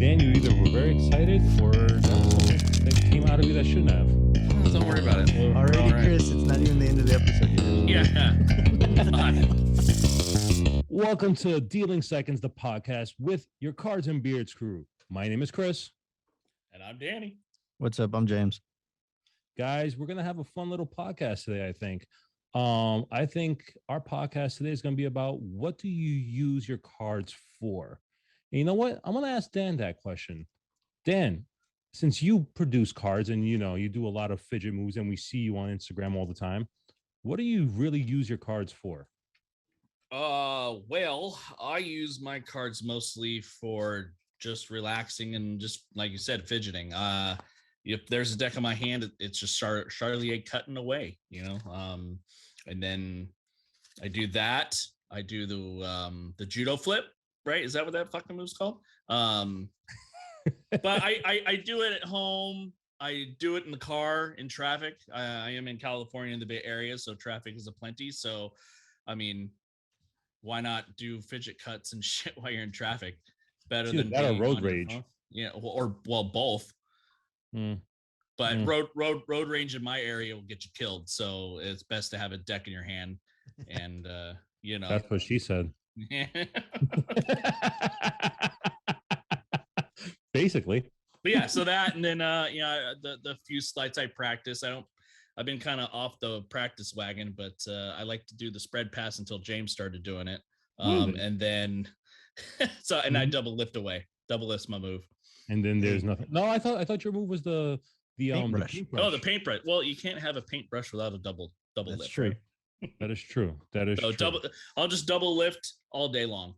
Dan, you either were very excited or that was something that came out of you that shouldn't have. Don't worry about it. Already, all right. Chris, it's not even the end of the episode. Yeah. Welcome to Dealing Seconds, the podcast with your Cards and Beards crew. My name is Chris. And I'm Danny. What's up? I'm James. Guys, we're going to have a fun little podcast today, I think. I think our podcast today is going to be about what do you use your cards for? And you know what? I'm going to ask Dan that question. Dan, since you produce cards and you do a lot of fidget moves and we see you on Instagram all the time, what do you really use your cards for? Well, I use my cards mostly for just relaxing and just like you said, fidgeting. If there's a deck in my hand, it's just Charlier cutting away, and then I do that. I do the judo flip, right? Is that what that fucking move's called? But I do it at home. I do it in the car, in traffic. I am in California in the Bay Area, so traffic is aplenty. So, I mean, why not do fidget cuts and shit while you're in traffic? Better than that or road rage. Yeah, or both. But road rage in my area will get you killed. So it's best to have a deck in your hand. And That's what she said. Basically. But yeah, so that and then the few sleights I practice. I've been kind of off the practice wagon, but I like to do the spread pass until James started doing it. And then I double lift away. Double lift's my move. And then there's nothing. No, I thought your move was the paintbrush. The paintbrush. Well, you can't have a paintbrush without a double That's lift. True. Right? That is true. That is true. I'll just double lift all day long.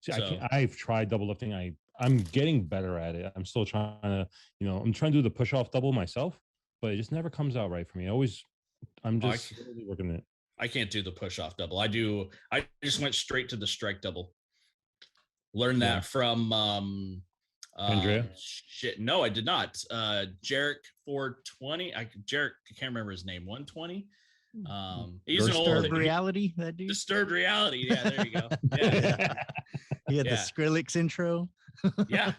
See, I've tried double lifting. I'm getting better at it. I'm still trying to, I'm trying to do the push off double myself, but it just never comes out right for me. I'm just really working it. I can't do the push off double. I just went straight to the strike double. Learned that from Andrea? Shit, no, I did not. Jarek 420. I can't remember his name. 120. He's an old Disturbed Reality. That dude. Disturbed Reality. Yeah, there you go. Yeah. He had the Skrillex intro. yeah.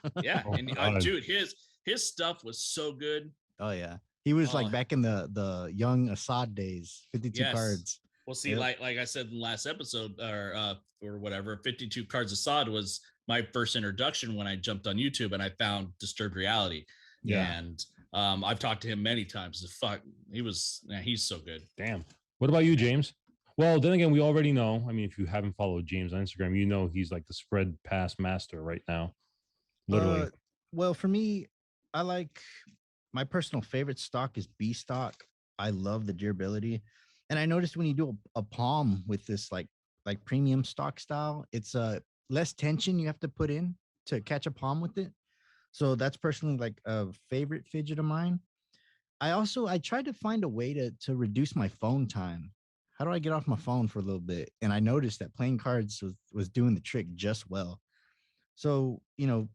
Oh, And dude, his stuff was so good. Oh yeah, he was like back in the young Assad days. 52 cards. Well, see, like I said in the last episode, or whatever, 52 cards Assad was my first introduction when I jumped on YouTube and I found Disturbed Reality. Yeah. And I've talked to him many times. He's so good. Damn. What about you, James? Well, then again, we already know. I mean, if you haven't followed James on Instagram, he's like the spread pass master right now. Literally. Well, for me, I like my personal favorite stock is B stock. I love the durability. And I noticed when you do a palm with this like premium stock style, it's less tension you have to put in to catch a palm with it. So that's personally like a favorite fidget of mine. I tried to find a way to reduce my phone time. How do I get off my phone for a little bit? And I noticed that playing cards was doing the trick just well. So,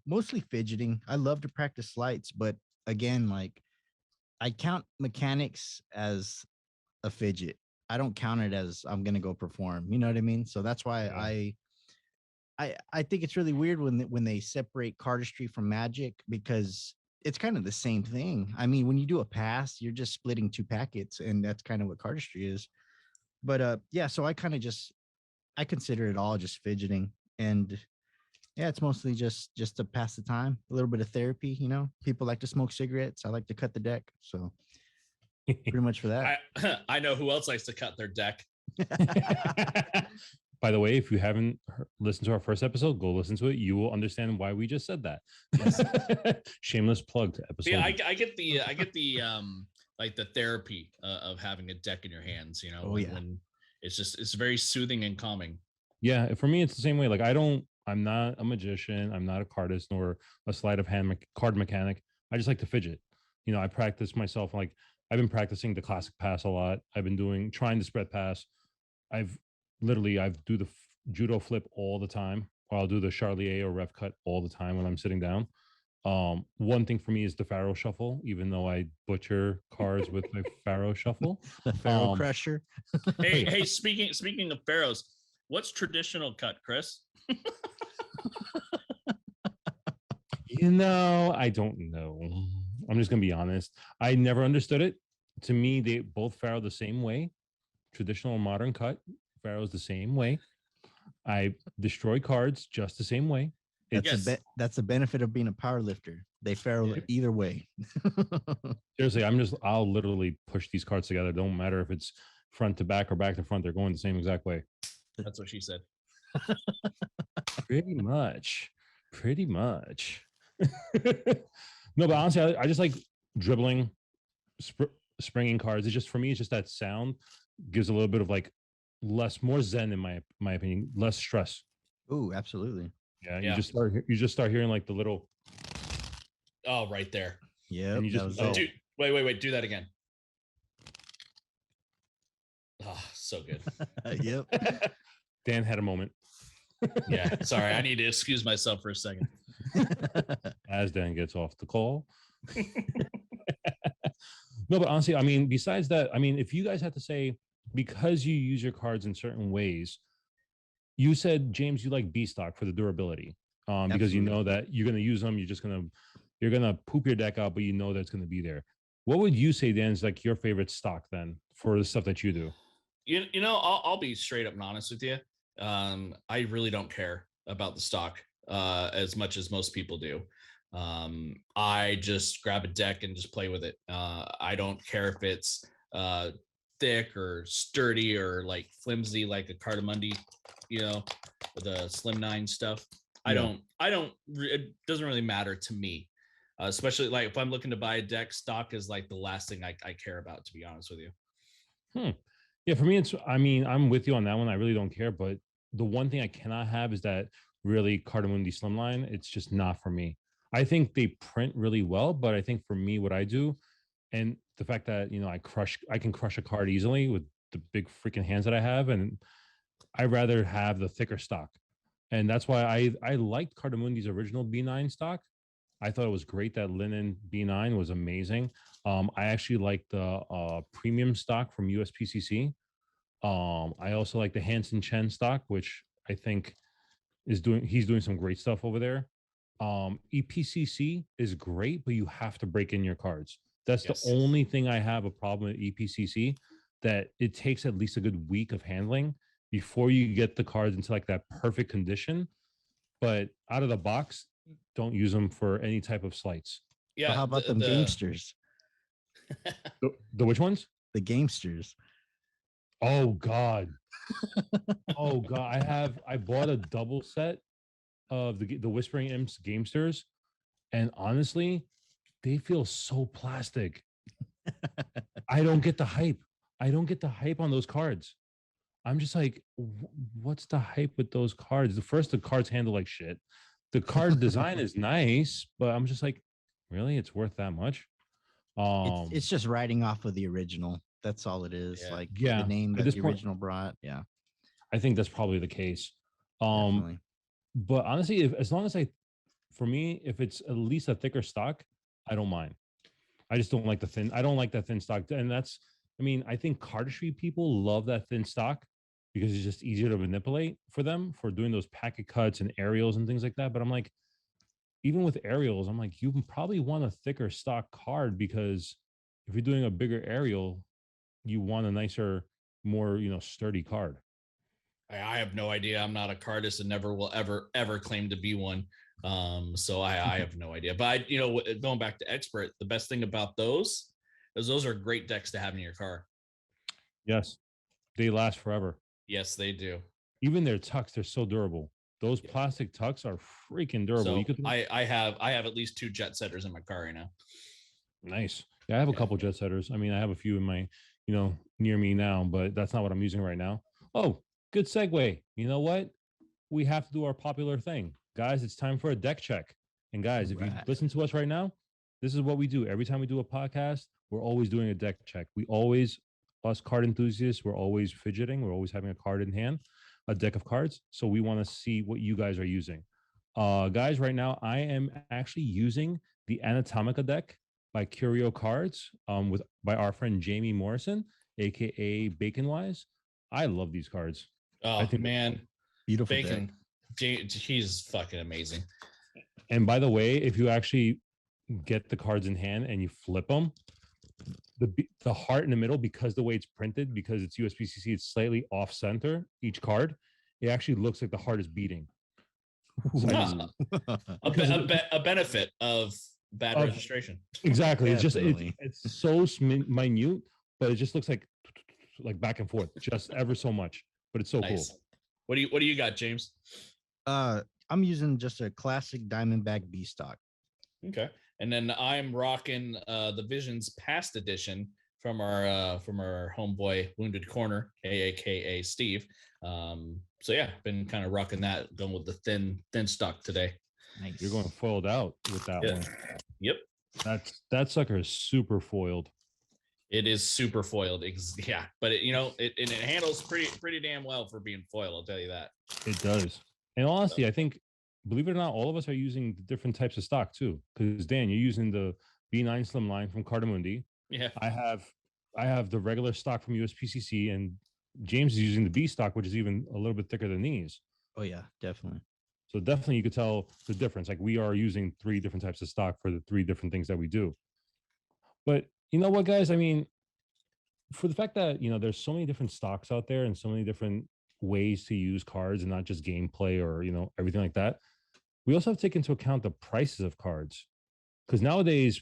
mostly fidgeting. I love to practice sleights, but again, like I count mechanics as a fidget. I don't count it as I'm going to go perform. You know what I mean? So that's why I think it's really weird when they separate cardistry from magic, because it's kind of the same thing. I mean, when you do a pass, you're just splitting two packets, and that's kind of what cardistry is. But so I consider it all just fidgeting, and it's mostly just to pass the time, a little bit of therapy. People like to smoke cigarettes. I like to cut the deck, so pretty much for that. I know who else likes to cut their deck. By the way, if you haven't listened to our first episode, go listen to it. You will understand why we just said that. Yes. Shameless plug to episode. Yeah, I get the like the therapy of having a deck in your hands. When it's very soothing and calming. Yeah, for me, it's the same way. Like I'm not a magician. I'm not a cardist nor a sleight of hand card mechanic. I just like to fidget. I practice myself. Like I've been practicing the classic pass a lot. I've been trying the spread pass. I've do the judo flip all the time, or I'll do the Charlier or ref cut all the time when I'm sitting down. One thing for me is the Pharaoh shuffle, even though I butcher cards with my Pharaoh shuffle. The Pharaoh crusher. hey, speaking of pharaohs, what's traditional cut, Chris? I don't know. I'm just gonna be honest. I never understood it. To me, they both faro the same way. Traditional or modern cut faros the same way. I destroy cards just the same way. That's the benefit of being a power lifter. They faro either way. Seriously, I'll literally push these cards together. Don't matter if it's front to back or back to front, they're going the same exact way. That's what she said. Pretty much. Pretty much. No, but honestly, I just like dribbling, springing cards. It's just, for me, it's just that sound gives a little bit of like more zen in my opinion, less stress. Ooh, absolutely. Yeah, you just start hearing like the little. Oh, right there. Yeah. Wait. Do that again. Oh, so good. Yep. Dan had a moment. Yeah, sorry. I need to excuse myself for a second. As Dan gets off the call. No, but honestly, I mean, besides that, I mean, if you guys had to say, because you use your cards in certain ways, you said, James, you like B stock for the durability, because you know that you're going to use them. You're going to poop your deck out, but you know that it's going to be there. What would you say, Dan, is like your favorite stock then for the stuff that you do? You know, I'll be straight up and honest with you. I really don't care about the stock as much as most people do. I just grab a deck and just play with it. I don't care if it's thick or sturdy or like flimsy, like a Cardamundi, you know, the Slim 9 stuff. Yeah. It doesn't really matter to me, especially like if I'm looking to buy a deck. Stock is like the last thing I care about, to be honest with you. Yeah, for me, I'm with you on that one. I really don't care, but the one thing I cannot have is that really Cardamundi Slimline. It's just not for me. I think they print really well, but I think for me, what I do, and the fact that, you know, I can crush a card easily with the big freaking hands that I have, and I'd rather have the thicker stock. And that's why I liked Cardamundi's original B9 stock. I thought it was great. That linen B9 was amazing. I actually like the premium stock from USPCC. I also like the Hansen Chen stock, which I think he's doing some great stuff over there. EPCC is great, but you have to break in your cards. That's the only thing I have a problem with EPCC, that it takes at least a good week of handling before you get the cards into like that perfect condition. But out of the box, don't use them for any type of sleights. Yeah. So how about the gamesters? The which ones? The gamesters. Oh God. Oh God. I bought a double set of the Whispering Imps gamesters, and honestly, they feel so plastic. I don't get the hype. I don't get the hype on those cards. I'm just like, what's the hype with those cards? The cards handle like shit. The card design is nice, but I'm just like, really? It's worth that much? It's just riding off of the original. That's all it is. Yeah. Like the name that the original brought. Yeah. I think that's probably the case. Definitely. But honestly, for me, if it's at least a thicker stock, I don't mind. I just don't like I don't like that thin stock. And I think cardistry people love that thin stock because it's just easier to manipulate for them for doing those packet cuts and aerials and things like that. But I'm like, even with aerials, I'm like, you probably want a thicker stock card, because if you're doing a bigger aerial, you want a nicer, more, sturdy card. I have no idea. I'm not a cardist and never will ever claim to be one. So I have no idea. But going back to expert, the best thing about those is those are great decks to have in your car. Yes, they last forever. Yes, they do. Even their tucks, they're so durable. Those plastic tucks are freaking durable. So I have at least 2 jet setters in my car right now. Nice. Yeah, I have a couple jet setters. I mean, I have a few in my, near me now, but that's not what I'm using right now. Oh, good segue. You know what? We have to do our popular thing. Guys, it's time for a deck check. And guys, if you listen to us right now, this is what we do. Every time we do a podcast, we're always doing a deck check. Us card enthusiasts, we're always fidgeting. We're always having a card in hand, a deck of cards. So we want to see what you guys are using. Guys, right now, I am actually using the Anatomica deck by Curio Cards by our friend Jamie Morrison, aka Bacon Wise. I love these cards. Oh, man. Beautiful Bacon. He's fucking amazing. And by the way, if you actually get the cards in hand and you flip them, the heart in the middle, because the way it's printed, because it's USPCC, it's slightly off center each card. It actually looks like the heart is beating. Huh. A benefit of bad registration. Exactly. It's just Definitely. it's so minute, but it just looks like back and forth, just ever so much. But it's so Nice. cool. What do you got, James? I'm using just a classic Diamondback B stock. Okay. And then I'm rocking the Visions Past Edition from our homeboy Wounded Corner, aka Steve. So yeah, been kind of rocking that, going with the thin stock today. Nice. You're going foiled out with that one. Yep. That sucker is super foiled. It is super foiled. Yeah, but it handles pretty damn well for being foiled. I'll tell you that. It does. And honestly, I think, believe it or not, all of us are using different types of stock too. Because Dan, you're using the B9 Slimline from Cardamundi. Yeah. I have the regular stock from USPCC, and James is using the B stock, which is even a little bit thicker than these. Oh yeah, definitely. So definitely you could tell the difference. Like, we are using 3 different types of stock for the 3 different things that we do. But you know what, guys? I mean, for the fact that, there's so many different stocks out there and so many different ways to use cards and not just gameplay or, everything like that, we also have to take into account the prices of cards. Because nowadays,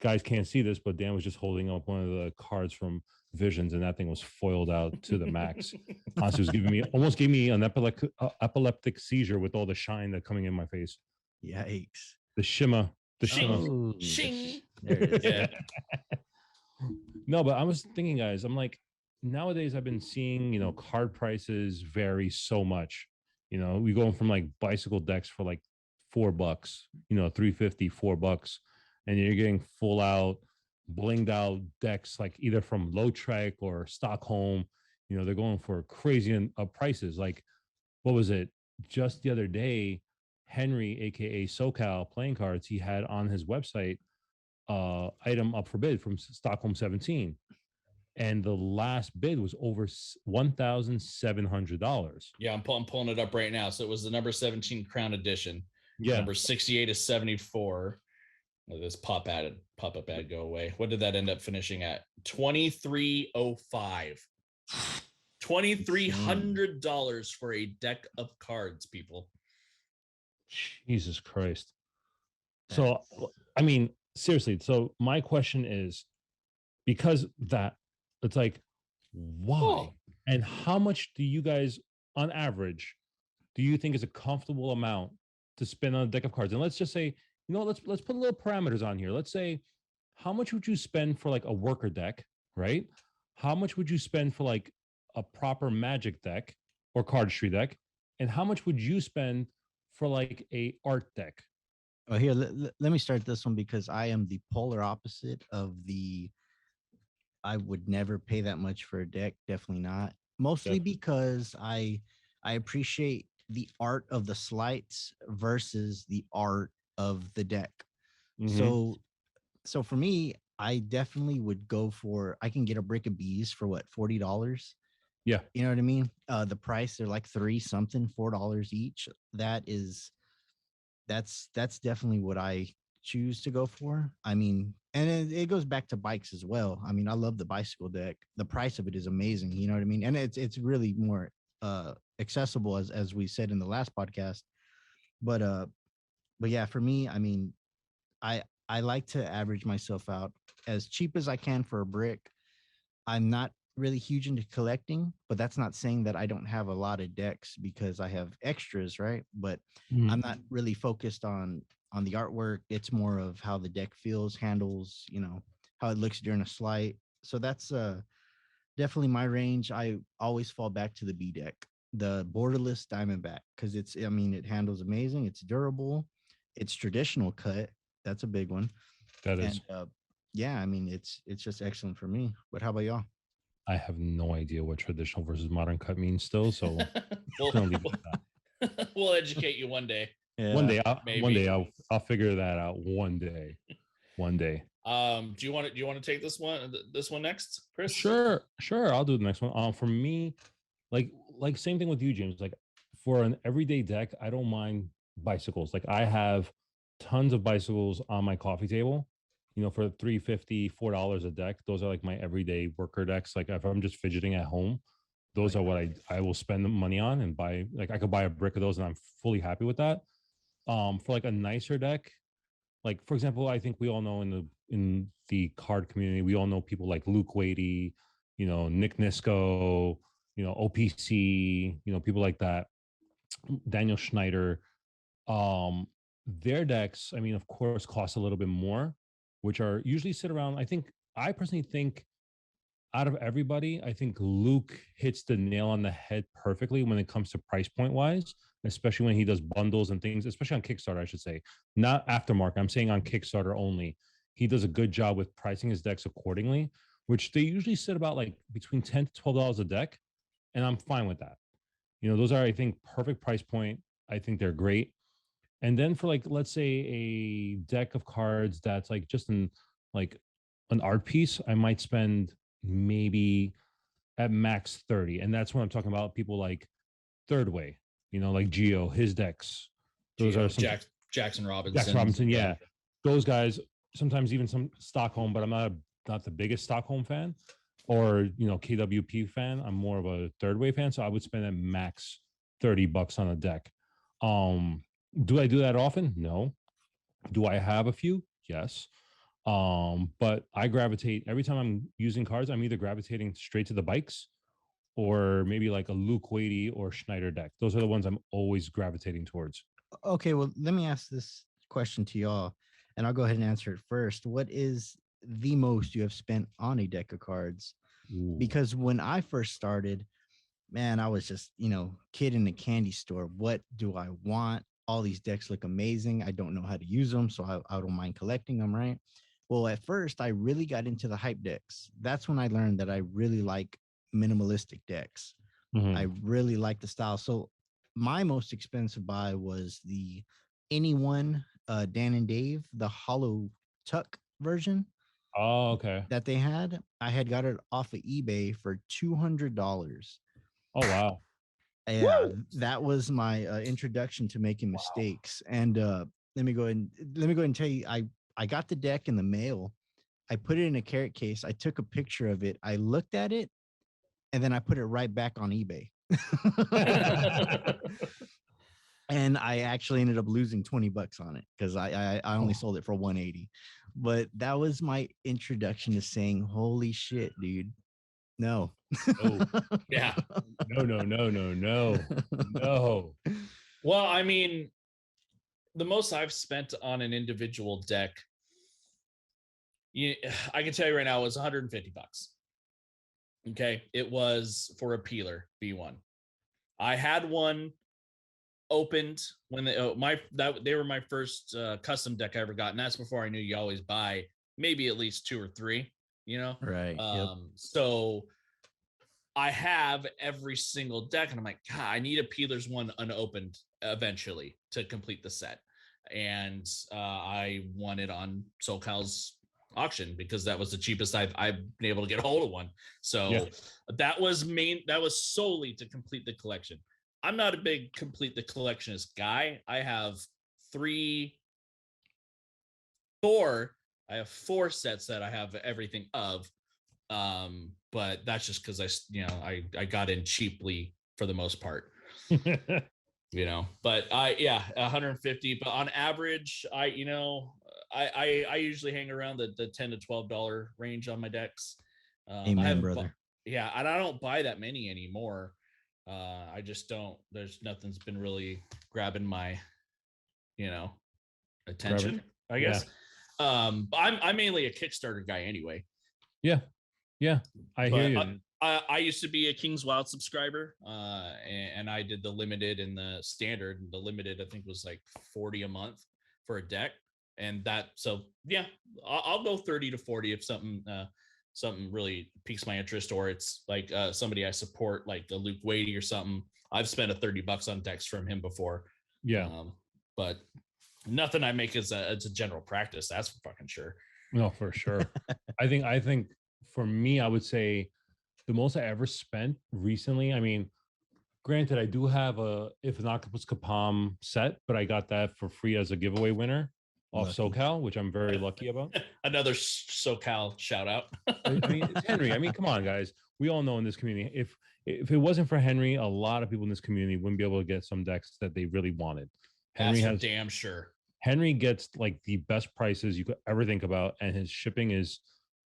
guys can't see this, but Dan was just holding up one of the cards from Visions, and that thing was foiled out to the max. Honestly, it was almost gave me an epileptic seizure with all the shine that coming in my face. Yikes. The shimmer. Oh, Shing. there it is. Yeah. No, but I was thinking, guys, I'm like, nowadays I've been seeing, card prices vary so much. We go from like bicycle decks for like $4, $3.50, $4, and you're getting full out, blinged out decks like either from Lautrec or Stockholm. They're going for crazy prices. Like, what was it? Just the other day, Henry, aka SoCal Playing Cards, he had on his website item up for bid from Stockholm 17, and the last bid was over $1,700. Yeah, I'm pulling it up right now. So it was the number 17 Crown Edition. Yeah, Number 68 is 74. Let this pop-up ad go away. What did that end up finishing at? $2,305. $2,300 for a deck of cards, people. Jesus Christ. So, I mean, seriously. So my question is, because that, it's like, why? Oh. And how much do you guys, on average, do you think is a comfortable amount to spend on a deck of cards? And let's just say, let's put little parameters on here. Let's say, how much would you spend for like a worker deck, right? How much would you spend for like a proper Magic deck or cardistry deck? And how much would you spend for like a art deck? Oh, here, let me start this one, because I am the polar opposite of I would never pay that much for a deck. Definitely not. Mostly because I appreciate the art of the sleights versus the art of the deck. Mm-hmm. So for me, I definitely would go for, I can get a brick of bees for what, $40? Yeah. You know what I mean? The price, they're like $4 each. That's definitely what I choose to go for. I mean, and it goes back to bikes as well. I mean, I love the bicycle deck. The price of it is amazing. You know what I mean? And it's really more accessible, as we said in the last podcast. But yeah, for me, I mean, I like to average myself out as cheap as I can for a brick. I'm not really huge into collecting, but that's not saying that I don't have a lot of decks, because I have extras, right? But I'm not really focused on the artwork. It's more of how the deck feels, handles, how it looks during a slight. So that's definitely my range. I always fall back to the B deck, the borderless Diamondback, because it handles amazing. It's durable. It's traditional cut. That's a big one. That is. And yeah, I mean, it's just excellent for me. But how about y'all? I have no idea what traditional versus modern cut means still. So we'll educate you one day. Yeah. One day I'll figure that out one day. Do you want to take this one next, Chris? Sure. I'll do the next one. For me, like same thing with you, James. Like, for an everyday deck, I don't mind bicycles. Like I have tons of bicycles on my coffee table, for $3.50, $4 a deck. Those are like my everyday worker decks. Like if I'm just fidgeting at home, those are what I will spend the money on and buy. Like I could buy a brick of those and I'm fully happy with that. For like a nicer deck, like for example, I think we all know in the card community, we all know people like Luke Wadey, Nick Nisco, OPC, people like that, Daniel Schneider. Um, their decks, I mean, of course, cost a little bit more, which are usually sit around. I personally think out of everybody, I think Luke hits the nail on the head perfectly when it comes to price point wise, especially when he does bundles and things, especially on Kickstarter, I should say, not aftermarket. I'm saying on Kickstarter only. He does a good job with pricing his decks accordingly, which they usually sit about like between $10 to $12 a deck. And I'm fine with that. Those are, I think, perfect price point. I think they're great. And then for like, let's say a deck of cards that's like just like an art piece, I might spend maybe at max 30. And that's what I'm talking about. People like Third Way, like Geo, his decks. Those Geo, are some Jackson Robinson. Jackson Robinson, yeah. Those guys, sometimes even some Stockholm, but I'm not the biggest Stockholm fan or KWP fan. I'm more of a Third Way fan. So I would spend at max $30 on a deck. Do I do that often? No. Do I have a few? Yes. But I gravitate every time I'm using cards, I'm either gravitating straight to the bikes or maybe like a Luke Wadey or Schneider deck. Those are the ones I'm always gravitating towards. Okay, well, let me ask this question to y'all, and I'll go ahead and answer it first. What is the most you have spent on a deck of cards? Ooh. Because when I first started, man, I was just, kid in the candy store. What do I want? All these decks look amazing. I don't know how to use them, so I don't mind collecting them, right? Well, at first, I really got into the hype decks. That's when I learned that I really like minimalistic decks. Mhm. I really like the style. So my most expensive buy was the Anyone Dan and Dave, the Hollow Tuck version Oh, okay. that they had. I had got it off of eBay for $200. Oh, wow. Yeah, that was my introduction to making mistakes. And let me go ahead and tell you, I got the deck in the mail. I put it in a carrot case. I took a picture of it. I looked at it, and then I put it right back on eBay. And I actually ended up losing $20 on it because I only sold it for 180. But that was my introduction to saying, "Holy shit, dude! No, Oh, Yeah. no. Well, I mean, the most I've spent on an individual deck, I can tell you right now, it was $150. Okay, it was for a peeler B1. I had one opened when they were my first custom deck I ever got, and that's before I knew you always buy maybe at least 2 or 3. right? Yep. So I have every single deck, and I'm like, God, I need a peelers one unopened eventually to complete the set. And I won it on SoCal's auction because that was the cheapest I've been able to get a hold of one. So Yeah. that was solely to complete the collection. I'm not a big complete the collectionist guy. I have 4 sets that I have everything of. But that's just because I got in cheaply for the most part. But 150. But on average, I usually hang around the $10 to $12 range on my decks. Amen, brother. Yeah, and I don't buy that many anymore. I just don't. There's nothing's been really grabbing my, attention. I guess. I'm mainly a Kickstarter guy anyway. Yeah. I hear you. I used to be a King's Wild subscriber, and I did the limited and the standard. And the limited, I think, was like 40 a month for a deck, and that. So yeah, I'll go 30 to 40 if something really piques my interest, or it's like somebody I support, like a Luke Wadey or something. I've spent a $30 on decks from him before. Yeah, but nothing I make is a general practice. That's for fucking sure. No, for sure. I think for me, I would say the most I ever spent recently, I mean, Granted, I do have a If an Octopus Kapam set, but I got that for free as a giveaway winner off Lucky. SoCal, which I'm very lucky about. Another SoCal shout out. I mean, it's Henry. I mean, come on, guys. We all know in this community, if it wasn't for Henry, a lot of people in this community wouldn't be able to get some decks that they really wanted. Henry That's for has damn sure. Henry gets like the best prices you could ever think about, and his shipping is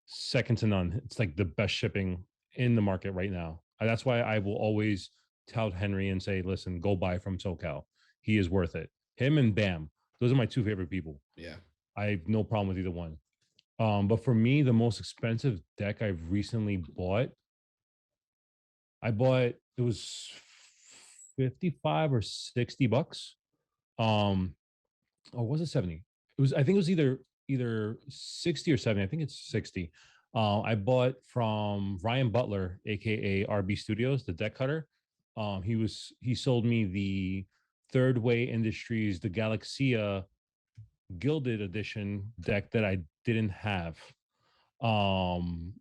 second to none. It's like the best shipping in the market right now. That's why I will always tout Henry and say, listen, go buy from SoCal. He is worth it. Him and Bam. Those are my two favorite people. Yeah. I have no problem with either one. But for me, the most expensive deck I've recently bought, it was 55 or 60 bucks. Or was it 70? I think it was either 60 or 70. I think it's 60. I bought from Ryan Butler, aka RB Studios, the deck cutter. He sold me the Third Way Industries, the Galaxia Gilded Edition deck that I didn't have. And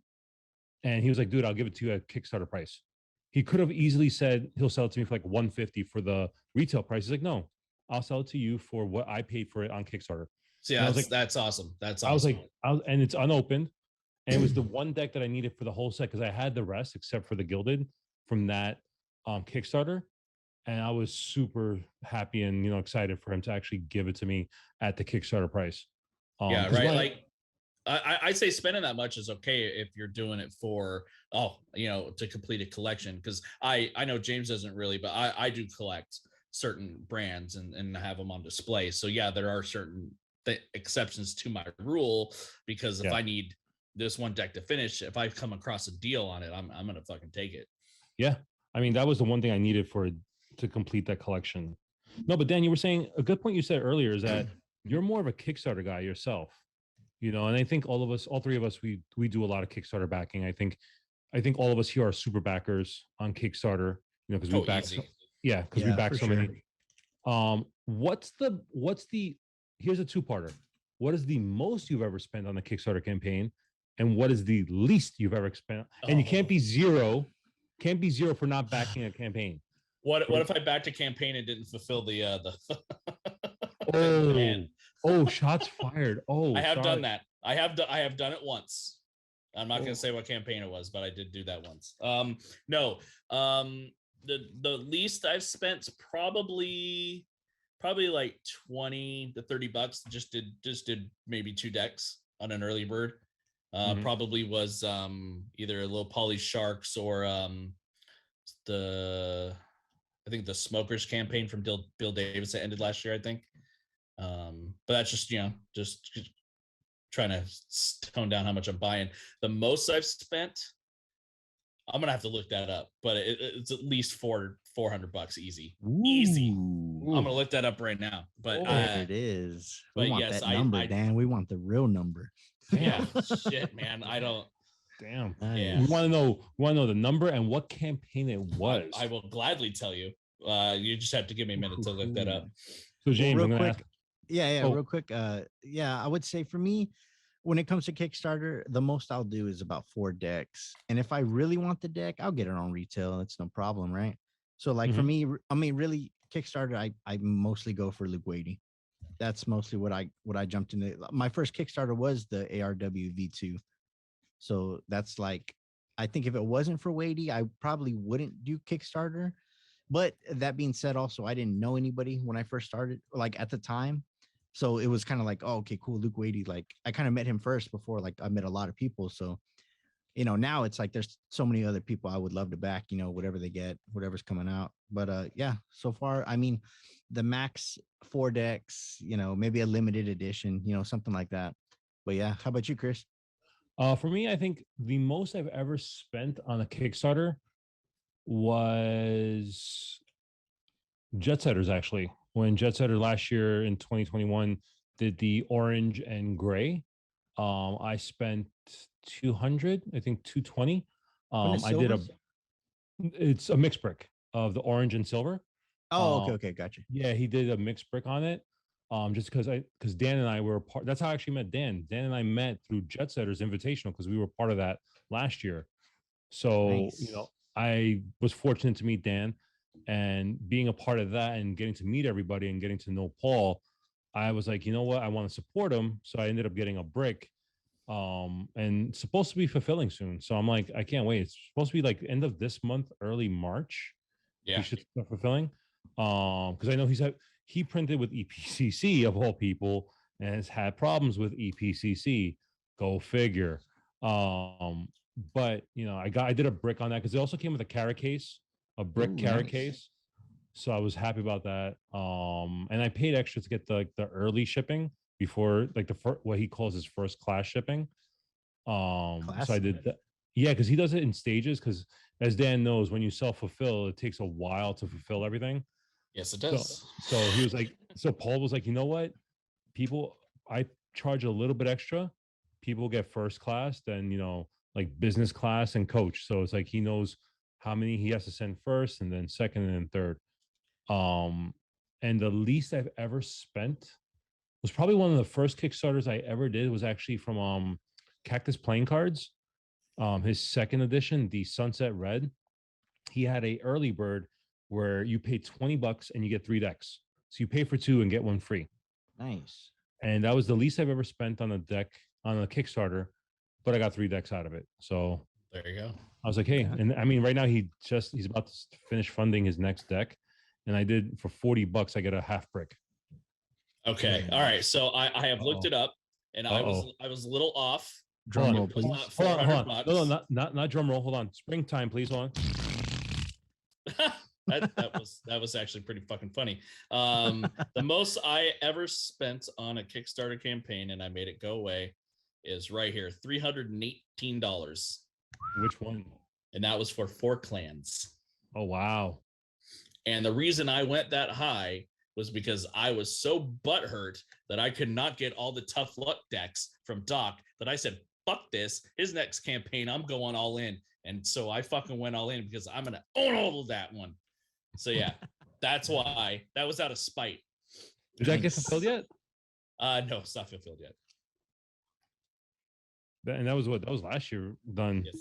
he was like, dude, I'll give it to you at Kickstarter price. He could have easily said he'll sell it to me for like 150 for the retail price. He's like, no, I'll sell it to you for what I paid for it on Kickstarter. So yeah, that's awesome. That's awesome. I was like, and it's unopened. And it was the one deck that I needed for the whole set because I had the rest except for the Gilded from that Kickstarter. And I was super happy and excited for him to actually give it to me at the Kickstarter price. Yeah, right. Like I say spending that much is okay if you're doing it for to complete a collection. Because I know James doesn't really, but I do collect certain brands and have them on display. So yeah, there are certain exceptions to my rule because if I need this one deck to finish, if I come across a deal on it, I'm gonna fucking take it. Yeah, I mean that was the one thing I needed to complete that collection. No, but Dan, you were saying a good point you said earlier is that you're more of a Kickstarter guy yourself, and I think all three of us, we do a lot of Kickstarter backing. I think all of us here are super backers on Kickstarter, because we back we back so many. What's the here's a two-parter. What is the most you've ever spent on a Kickstarter campaign, and what is the least you've ever spent? And you can't be zero for not backing a campaign. What if I backed a campaign and didn't fulfill the shots fired. I have done that. I have done it once. I'm not going to say what campaign it was, but I did do that once. The least I've spent probably like 20 to 30 bucks. Just did maybe 2 decks on an early bird. Probably was either a little Poly Sharks or I think the Smokers campaign from Bill Davis that ended last year, I think. But that's just trying to tone down how much I'm buying. The most I've spent, I'm gonna have to look that up, but it's at least $400 easy. Easy. I'm gonna look that up right now. But there it is. We want that number, Dan. We want the real number. Yeah, shit, man. I don't. Damn. Nice. Yeah. We want to know the number and what campaign it was. I will gladly tell you. You just have to give me a minute to look that up. So James, real quick. Real quick. I would say for me, when it comes to Kickstarter, the most I'll do is about 4 decks. And if I really want the deck, I'll get it on retail. It's no problem, right? So like for me, I mean, really Kickstarter, I mostly go for Luke Wadey. That's mostly what I jumped into. My first Kickstarter was the ARW V2. So that's like, I think if it wasn't for Wadey, I probably wouldn't do Kickstarter. But that being said, also, I didn't know anybody when I first started, like at the time. So it was kind of like, oh, okay, cool. Luke Wadey, like I kind of met him first before, like I met a lot of people. So, now it's like there's so many other people I would love to back, whatever they get, whatever's coming out. But so far, I mean, the max 4 decks, maybe a limited edition, something like that. But yeah, how about you, Chris? For me, I think the most I've ever spent on a Kickstarter was Jet Setters, actually. When Jet Setter last year in 2021 did the orange and gray, I spent 200, I think 220. It's a mixed brick of the orange and silver. Oh, okay, gotcha. Yeah, he did a mixed brick on it. Just because Dan and I were part. That's how I actually met Dan. Dan and I met through Jet Setters Invitational because we were part of that last year. So nice. I was fortunate to meet Dan. and being a part of that and getting to meet everybody and getting to know Paul, I was like, you know what, I want to support him. So I ended up getting a brick, and it's supposed to be fulfilling soon. So I'm like, I can't wait. It's supposed to be like end of this month, early March. He Yeah. should start fulfilling. Because I know he printed with EPCC of all people and has had problems with EPCC. Go figure. But I did a brick on that because it also came with a carrot case, a brick Ooh, carrot nice. case. So I was happy about that. And I paid extra to get the early shipping before like what he calls his first class shipping. So I Classic. did that. Yeah, because he does it in stages. Because as Dan knows, when you self-fulfill, it takes a while to fulfill everything. Yes, it So, does. so he was like, so Paul was like, you know what? I charge a little bit extra. People get first class, then like business class and coach. So it's like he knows how many he has to send first, and then second, and then third. And the least I've ever spent was probably one of the first Kickstarters I ever did. Was actually from Cactus Playing Cards, his second edition, the Sunset Red. He had a early bird where you pay $20 and you get 3 decks. So you pay for 2 and get 1 free. Nice. And that was the least I've ever spent on a deck on a Kickstarter, but I got 3 decks out of it. So There you go. I was like, hey, Yeah. and I mean, right now he's about to finish funding his next deck, and I did for $40. I get a half brick. Okay. All right. So I have looked it up, and I was a little off. Drum roll, It was please. not Hold on. 400 bucks. No, not drum roll. Hold on. Springtime, please. Hold on. that was actually pretty fucking funny. The most I ever spent on a Kickstarter campaign, and I made it go away, is right here, $318. Which one? And that was for 4 clans. Oh wow. And the reason I went that high was because I was so butthurt that I could not get all the tough luck decks from Doc that I said, fuck this. His next campaign, I'm going all in. And so I fucking went all in because I'm going to own all of that one. So yeah, that's why. That was out of spite. Did that get fulfilled yet? No, it's not fulfilled yet. And that was last year done. Yes.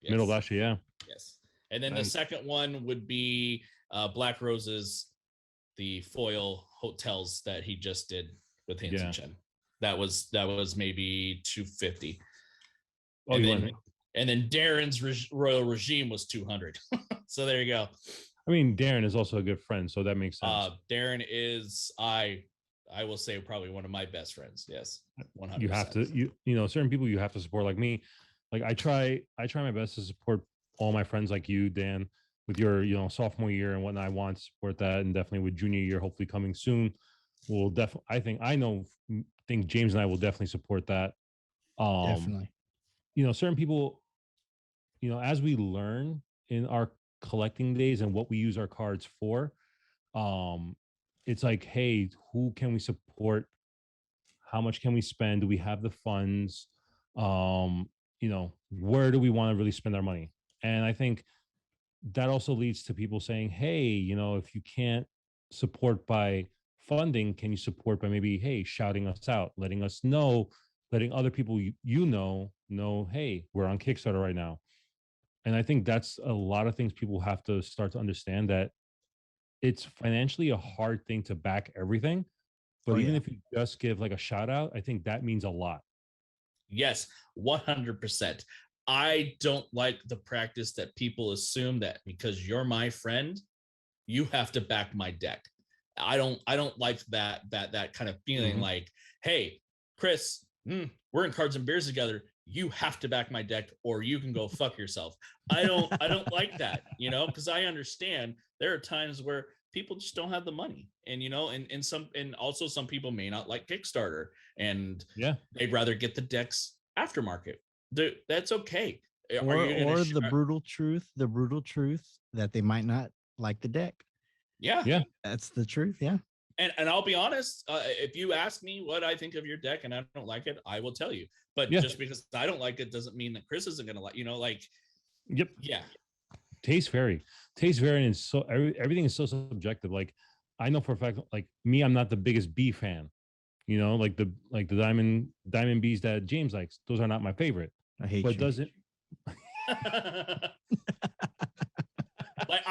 Middle of last year, yeah. Yes. And then Nice. the second one would be Black Roses, the foil hotels that he just did with Hansen Chen. That was maybe 250. Oh, and then Darren's Royal Regime was 200. So there you go. I mean, Darren is also a good friend, so that makes sense. Darren is I will say probably one of my best friends. Yes, 100%. You have to certain people you have to support, like me. Like I try my best to support all my friends like you, Dan, with your sophomore year and whatnot. I want to support that, and definitely with junior year, hopefully coming soon. We'll definitely. I think James and I will definitely support that. Definitely. Certain people, as we learn in our collecting days and what we use our cards for, it's like, hey, who can we support? How much can we spend? Do we have the funds? Where do we want to really spend our money? And I think that also leads to people saying, hey, if you can't support by funding, can you support by maybe, hey, shouting us out, letting us know, letting other people know, hey, we're on Kickstarter right now. And I think that's a lot of things people have to start to understand, that it's financially a hard thing to back everything. But even if you just give like a shout out, I think that means a lot. Yes, 100%. I don't like the practice that people assume that because you're my friend, you have to back my deck. I don't like that kind of feeling like, hey, Chris, we're in Cards and Beers together. You have to back my deck or you can go fuck yourself. I don't like that, because I understand there are times where people just don't have the money, and and also some people may not like Kickstarter and they'd rather get the decks aftermarket. That's okay. Or the brutal truth that they might not like the deck. Yeah. That's the truth. Yeah. And I'll be honest, if you ask me what I think of your deck and I don't like it, I will tell you. But just because I don't like it doesn't mean that Chris isn't going to like, Yep. Yeah. Taste vary, and so everything is so subjective. Like I know for a fact, like me, I'm not the biggest B fan. Like the diamond Bs that James likes. Those are not my favorite. I hate but you. Does it? Like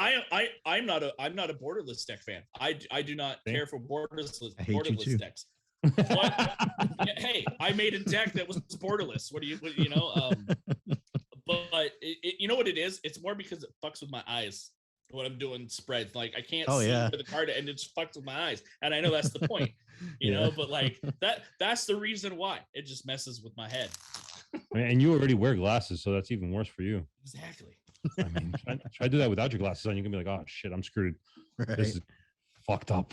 I'm not a borderless deck fan. I do not care for borderless decks. But, hey, I made a deck that was borderless. What you know? But you know what it is? It's more because it fucks with my eyes when I'm doing spreads. Like I can't see where the card, and it just fucks with my eyes. And I know that's the point, you know. But like that's the reason why it just messes with my head. And you already wear glasses, so that's even worse for you. Exactly. I mean, try to do that without your glasses on. You can be like, oh shit, I'm screwed. Right. This is fucked up.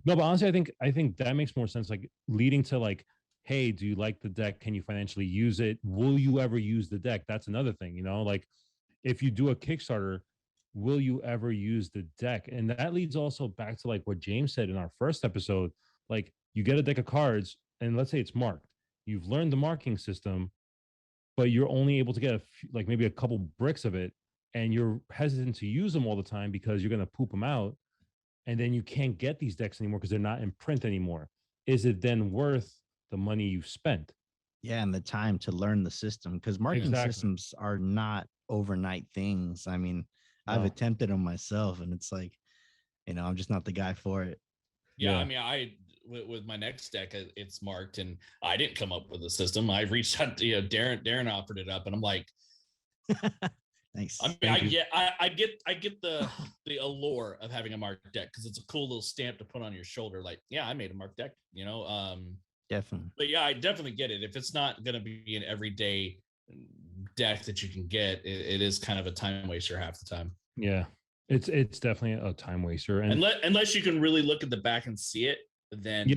No, but honestly, I think that makes more sense. Like leading to like, hey, do you like the deck? Can you financially use it? Will you ever use the deck? That's another thing, you know, like if you do a Kickstarter, will you ever use the deck? And that leads also back to like what James said in our first episode. Like you get a deck of cards and let's say it's marked. You've learned the marking system, but you're only able to get like maybe a couple bricks of it. And you're hesitant to use them all the time because you're going to poop them out. And then you can't get these decks anymore because they're not in print anymore. Is it then worth the money you've spent? Yeah, and the time to learn the system, because marking systems are not overnight things. I mean, I've attempted them myself, and it's like, you know, I'm just not the guy for it. Yeah. I mean, with my next deck, it's marked, and I didn't come up with a system. I reached out to Darren offered it up, and I'm like, nice. I mean, I get the allure of having a marked deck because it's a cool little stamp to put on your shoulder. Like, yeah, I made a marked deck, you know. Definitely. But yeah, I definitely get it. If it's not going to be an everyday deck that you can get, it is kind of a time waster half the time. Yeah, it's definitely a time waster. And unless you can really look at the back and see it, then you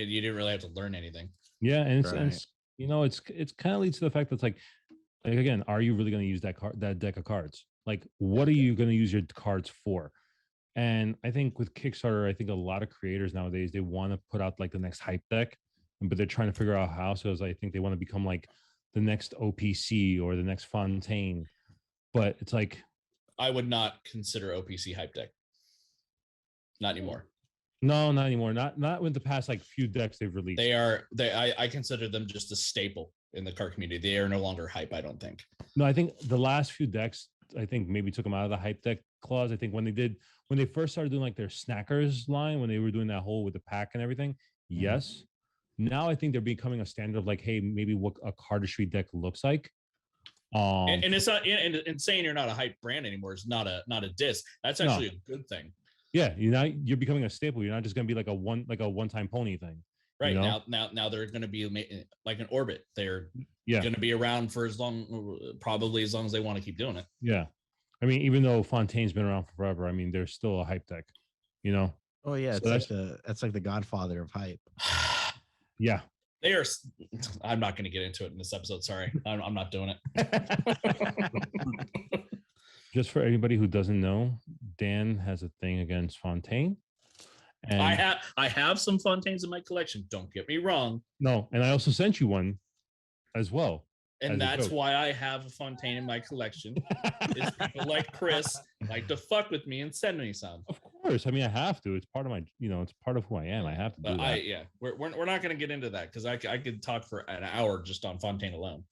didn't really have to learn anything. Yeah, and it's you know, it's kind of leads to the fact that it's like again, are you really going to use that deck of cards? Like, what are you going to use your cards for? And I think with Kickstarter, I think a lot of creators nowadays, they want to put out like the next hype deck, but they're trying to figure out how. So I think they want to become like the next OPC or the next Fontaine. But it's like, I would not consider OPC hype deck. Not anymore. No, not anymore. Not with the past like few decks they've released. I consider them just a staple in the card community. They are no longer hype, I don't think. No, I think the last few decks, I think maybe took them out of the hype deck clause. I think when they first started doing like their snackers line, when they were doing that whole with the pack and everything, yes. Now I think they're becoming a standard of like, hey, maybe what a cardistry deck looks like. And it's not and saying you're not a hype brand anymore is not a diss. That's actually a good thing. Yeah, you're becoming a staple. You're not just gonna be like a one-time pony thing. Right, you know? now they're going to be like an orbit. They're going to be around for probably as long as they want to keep doing it. Yeah, I mean, even though Fontaine's been around forever, I mean, they're still a hype deck, you know. Oh yeah, so that's like the godfather of hype. Yeah, they are. I'm not going to get into it in this episode. Sorry, I'm not doing it. Just for anybody who doesn't know, Dan has a thing against Fontaine. And I have some Fontaines in my collection. Don't get me wrong. No, and I also sent you one as well. And that's why I have a Fontaine in my collection. Is people like Chris like to fuck with me and send me some. Of course, I mean I have to. It's part of my, it's part of who I am. I have to do that. We're not going to get into that because I could talk for an hour just on Fontaine alone.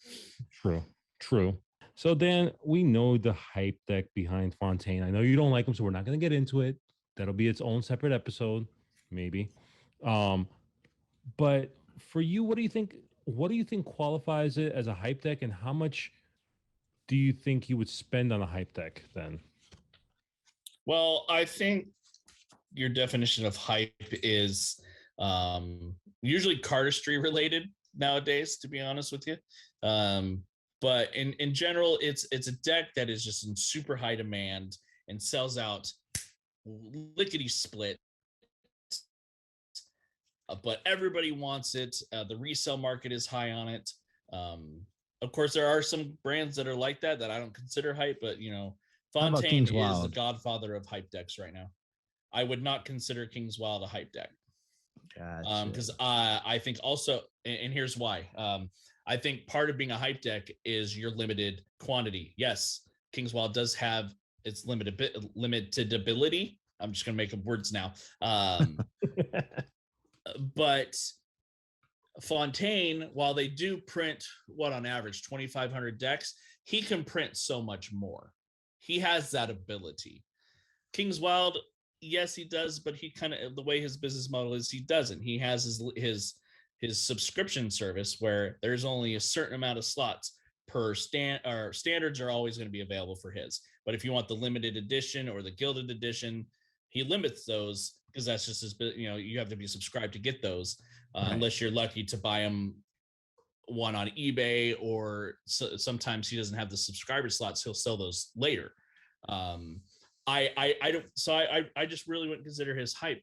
True. So Dan, we know the hype deck behind Fontaine. I know you don't like them, so we're not going to get into it. That'll be its own separate episode, maybe. But for you, what do you think qualifies it as a hype deck, and how much do you think you would spend on a hype deck then? Well, I think your definition of hype is usually cardistry related nowadays, to be honest with you. But in general, it's a deck that is just in super high demand and sells out lickety split, but everybody wants it. The resale market is high on it. Of course, there are some brands that are like that I don't consider hype, but Fontaine is the godfather of hype decks right now. I would not consider King's Wild a hype deck. Because I think also, and here's why. I think part of being a hype deck is your limited quantity. Yes, King's Wild does have its limited ability. I'm just going to make up words now. But Fontaine, while they do print on average 2,500 decks, he can print so much more. he has that ability. King's Wild, yes, he does, but he kind of, the way his business model is, he doesn't. He has his subscription service where there's only a certain amount of slots per standards are always going to be available for his. But if you want the limited edition or the gilded edition, he limits those because that's just his, you have to be subscribed to get those, right. Unless you're lucky to buy them one on eBay, or sometimes he doesn't have the subscriber slots. He'll sell those later. I don't, so I just really wouldn't consider his hype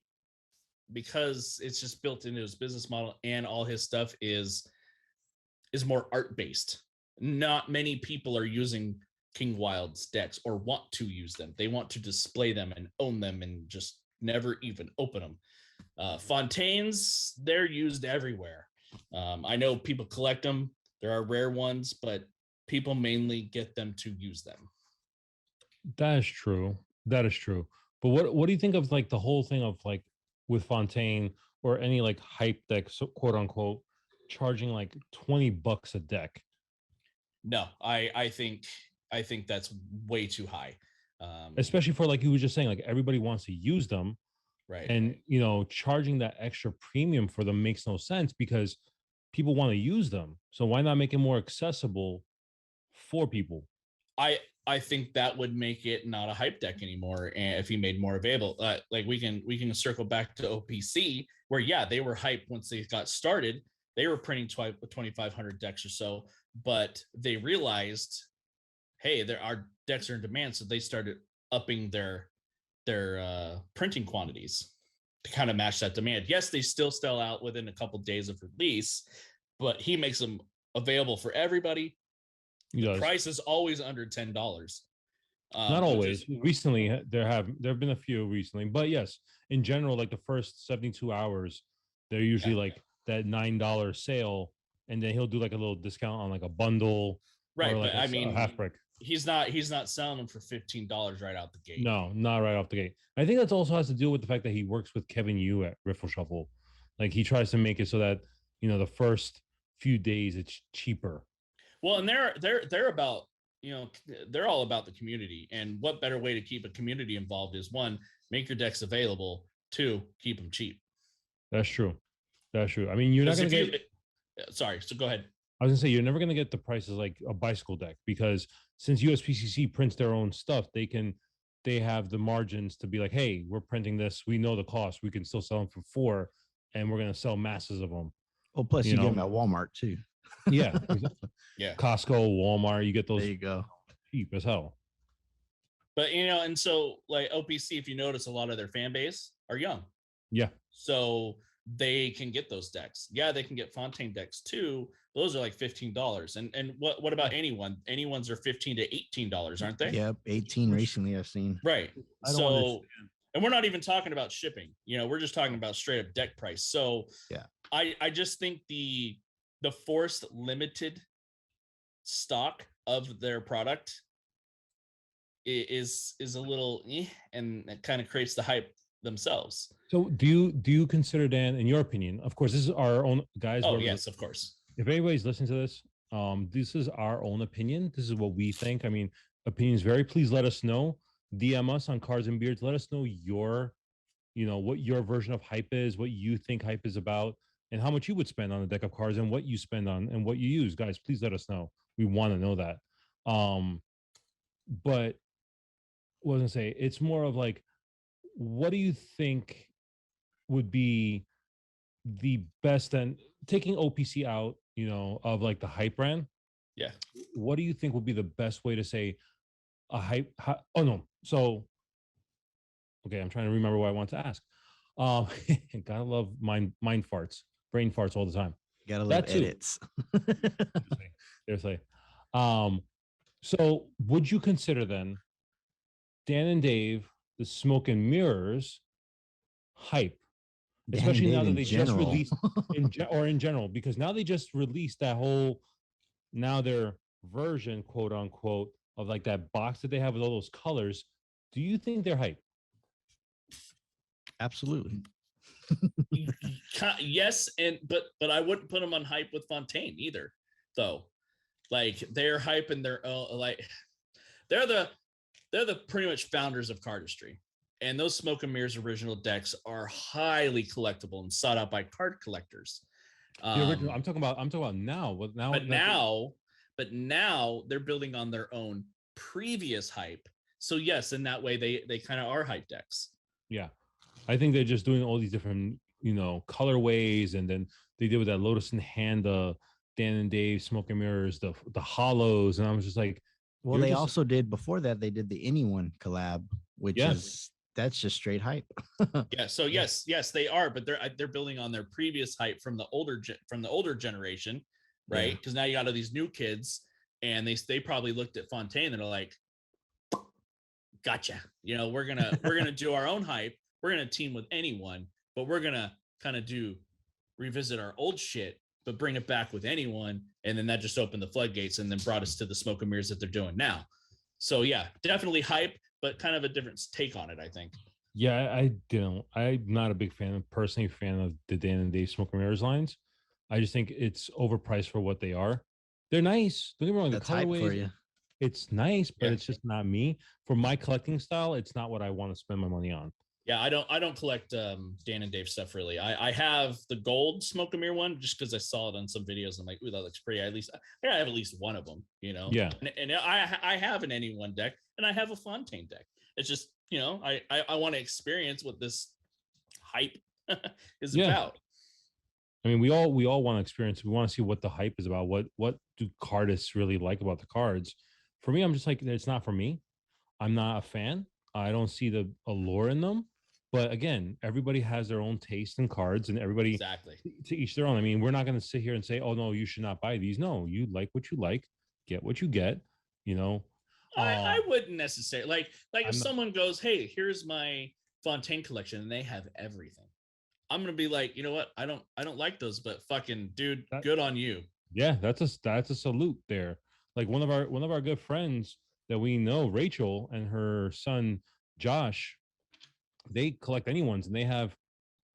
because it's just built into his business model, and all his stuff is more art based. Not many people are using King Wild's decks or want to use them. They want to display them and own them and just never even open them. Fontaines, they're used everywhere. I know people collect them. There are rare ones, but people mainly get them to use them. That is true. That is true. But what do you think of like the whole thing of like with Fontaine or any like hype deck, so quote unquote, charging like $20 a deck? No, I think that's way too high. Especially for, like you were just saying, like everybody wants to use them. Right. And charging that extra premium for them makes no sense because people want to use them. So why not make it more accessible for people? I think that would make it not a hype deck anymore, and if he made more available, like we can circle back to OPC, where they were hyped once they got started. They were printing 2,500 decks or so, but they realized, hey, our decks are in demand, so they started upping their printing quantities to kind of match that demand. Yes, they still sell out within a couple days of release, but he makes them available for everybody. The price is always under $10. Not always. Recently, there have been a few recently, but yes, in general, like the first 72 hours, they're usually like that $9 sale, and then he'll do like a little discount on like a bundle, right? Or like but a half brick. He's not selling them for $15 right out the gate. No, not right off the gate. I think that also has to do with the fact that he works with Kevin Yu at Riffle Shuffle. Like he tries to make it so that the first few days it's cheaper. Well, and they're about, they're all about the community, and what better way to keep a community involved is, one, make your decks available, two, keep them cheap. That's true. That's true. I mean, you're not going to get. Sorry, so go ahead. I was going to say, you're never going to get the prices like a bicycle deck because since USPCC prints their own stuff, they have the margins to be like, hey, we're printing this. We know the cost. We can still sell them for $4, and we're going to sell masses of them. Oh, plus you get them at Walmart too. Yeah. Yeah. Costco, Walmart, you get those. There you go. Cheap as hell. But and so like OPC, if you notice, a lot of their fan base are young. Yeah. So they can get those decks. Yeah, they can get Fontaine decks too. Those are like $15. And what about anyone? Anyone's are $15 to $18, aren't they? Yep, 18 recently I've seen. Right. So, and we're not even talking about shipping. We're just talking about straight up deck price. So yeah, I just think the forced limited stock of their product is a little and it kind of creates the hype themselves. So do you consider, Dan, in your opinion, of course, this is our own guys. Oh, yes, of course. If anybody's listening to this, this is our own opinion. This is what we think. I mean, opinions vary. Please let us know. DM us on Cards and Beards. Let us know what your version of hype is, what you think hype is about, and how much you would spend on a deck of cards and what you spend on and what you use. Guys, please let us know. We want to know that. But what was I say? It's more of like, what do you think would be the best, and taking OPC out, of like the hype brand? Yeah. What do you think would be the best way to say a hype? Oh no. So, okay, I'm trying to remember what I want to ask. Gotta love mind farts, brain farts all the time. Gotta love edits. Seriously. So would you consider then Dan and Dave, the Smoke and Mirrors hype? Especially now that they just released in general, because now they just released that whole, now their version, quote unquote, of like that box that they have with all those colors. Do you think they're hype? Absolutely. Yes, but I wouldn't put them on hype with Fontaine either, though. Like they're hype and they're like they're the they're the pretty much founders of cardistry. And those Smoke and Mirrors original decks are highly collectible and sought out by card collectors. The original. I'm talking about now. Well, now, but now they're building on their own previous hype. So yes, in that way, they kind of are hype decks. Yeah, I think they're just doing all these different, colorways, and then they did with that Lotus in Hand, Dan and Dave Smoke and Mirrors, the hollows, and I was just like, well, they also did before that. They did the Anyone collab, which is that's just straight hype. Yeah. So yes, they are, but they're building on their previous hype from the older generation, right? Because now you got all these new kids, and they probably looked at Fontaine and are like, gotcha. We're gonna do our own hype. We're gonna team with Anyone, but we're gonna kind of revisit our old shit, but bring it back with Anyone. And then that just opened the floodgates and then brought us to the Smoke and Mirrors that they're doing now. So yeah, definitely hype, but kind of a different take on it, I think. Yeah, I'm not a big fan of the Dan and Dave Smoke and Mirrors lines. I just think it's overpriced for what they are. They're nice. Don't get me wrong. That's hype for you. It's nice, but it's just not me. For my collecting style, it's not what I want to spend my money on. Yeah, I don't collect Dan and Dave stuff really. I have the gold Smoke and Mirror one just because I saw it on some videos. I'm like, ooh, that looks pretty. I have at least one of them, Yeah. And I have an Anyone deck and I have a Fontaine deck. It's just, I want to experience what this hype is about. I mean, we all want to experience. We want to see what the hype is about. What do cardists really like about the cards? For me, I'm just like, it's not for me. I'm not a fan. I don't see the allure in them. But again, everybody has their own taste in cards, and everybody exactly to each their own. I mean, we're not going to sit here and say, "Oh no, you should not buy these." No, you like what you like, get what you get. I wouldn't necessarily like if someone goes, "Hey, here's my Fontaine collection," and they have everything. I'm gonna be like, you know what? I don't like those, but fucking dude, good on you. Yeah, that's a salute there. Like one of our good friends that we know, Rachel, and her son Josh, they collect Anyone's, and they have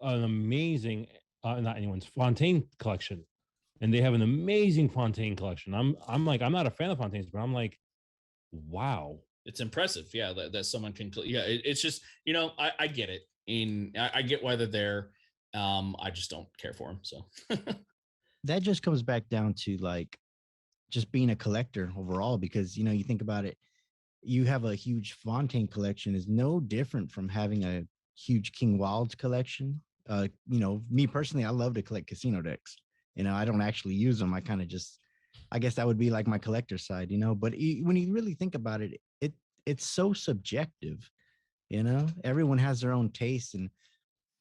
an amazing not Anyone's Fontaine collection, and they have an amazing Fontaine collection. I'm like, I'm not a fan of Fontaine's, but I'm like, wow, it's impressive. Yeah, that someone can. Yeah, it's just I get it, and I get why they're there. I just don't care for them. So that just comes back down to like just being a collector overall, because you think about it, you have a huge Fontaine collection is no different from having a huge King Wilds collection. Me personally, I love to collect casino decks. I don't actually use them. I kind of just, I guess that would be like my collector side, but when you really think about it, it's so subjective. Everyone has their own taste, and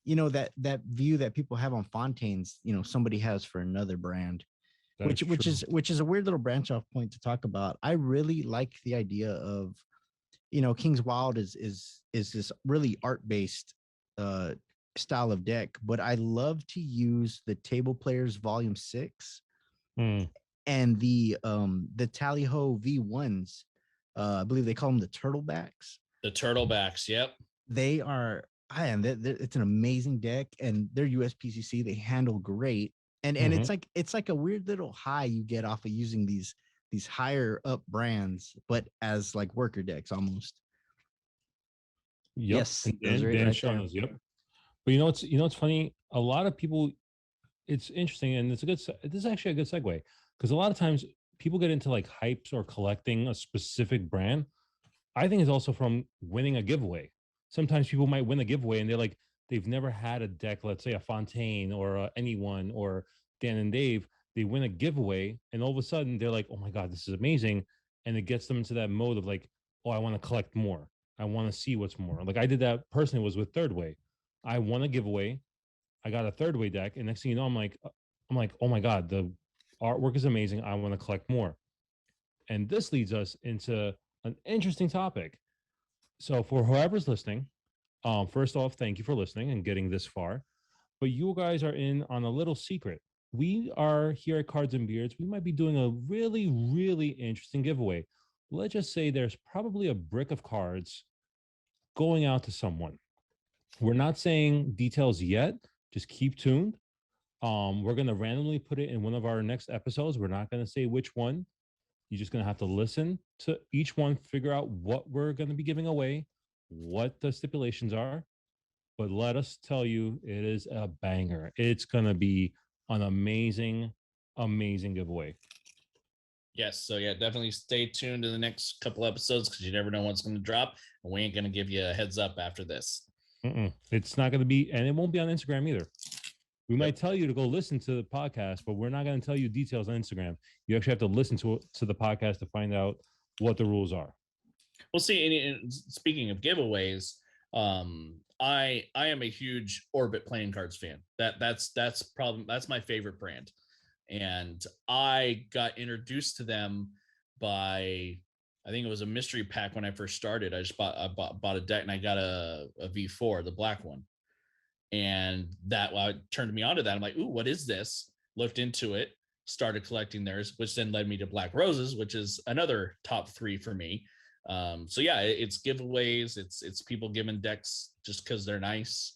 that view that people have on Fontaines, somebody has for another brand. Which is a weird little branch off point to talk about. I really like the idea of, King's Wild is this really art-based style of deck, but I love to use the Table Players Volume 6 and the Tally Ho V1s. I believe they call them the Turtlebacks. The Turtlebacks, yep. They are, it's an amazing deck, and they're USPCC. They handle great. And it's like a weird little high you get off of using these higher up brands, but as like worker decks almost. Yep. Yes, yep. But what's funny? A lot of people, it's interesting, and this is actually a good segue, because a lot of times people get into like hypes or collecting a specific brand. I think it's also from winning a giveaway. Sometimes people might win a giveaway and they've never had a deck, let's say a Fontaine or Anyone or Dan and Dave. They win a giveaway, and all of a sudden they're like, oh my God, this is amazing. And it gets them into that mode of like, oh, I want to collect more. I want to see what's more. Like I did that personally, was with Third Way. I won a giveaway. I got a Third Way deck. And next thing you know, I'm like, oh my God, the artwork is amazing. I want to collect more. And this leads us into an interesting topic. So for whoever's listening, first off, thank you for listening and getting this far. But you guys are in on a little secret. We are here at Cards and Beards. We might be doing a really, really interesting giveaway. Let's just say there's probably a brick of cards going out to someone. We're not saying details yet. Just keep tuned. We're going to randomly put it in one of our next episodes. We're not going to say which one. You're just going to have to listen to each one, figure out what we're going to be giving away, what the stipulations are. But let us tell you, it is a banger. It's going to be an amazing, amazing giveaway. Yes. So yeah, definitely stay tuned to the next couple episodes because you never know what's going to drop. And we ain't going to give you a heads up after this. It's not going to be, and it won't be on Instagram either. We might tell you to go listen to the podcast, but we're not going to tell you details on Instagram. You actually have to listen to the podcast to find out what the rules are. Well, see, and speaking of giveaways, I am a huge Orbit playing cards fan. That's my favorite brand, and I got introduced to them by, I think it was a mystery pack when I first started. I bought a deck and I got a V4, the black one. And that turned me onto that. I'm like, ooh, what is this? Looked into it, started collecting theirs, which then led me to Black Roses, which is another top 3 for me. So yeah, it's giveaways. It's people giving decks just because they're nice.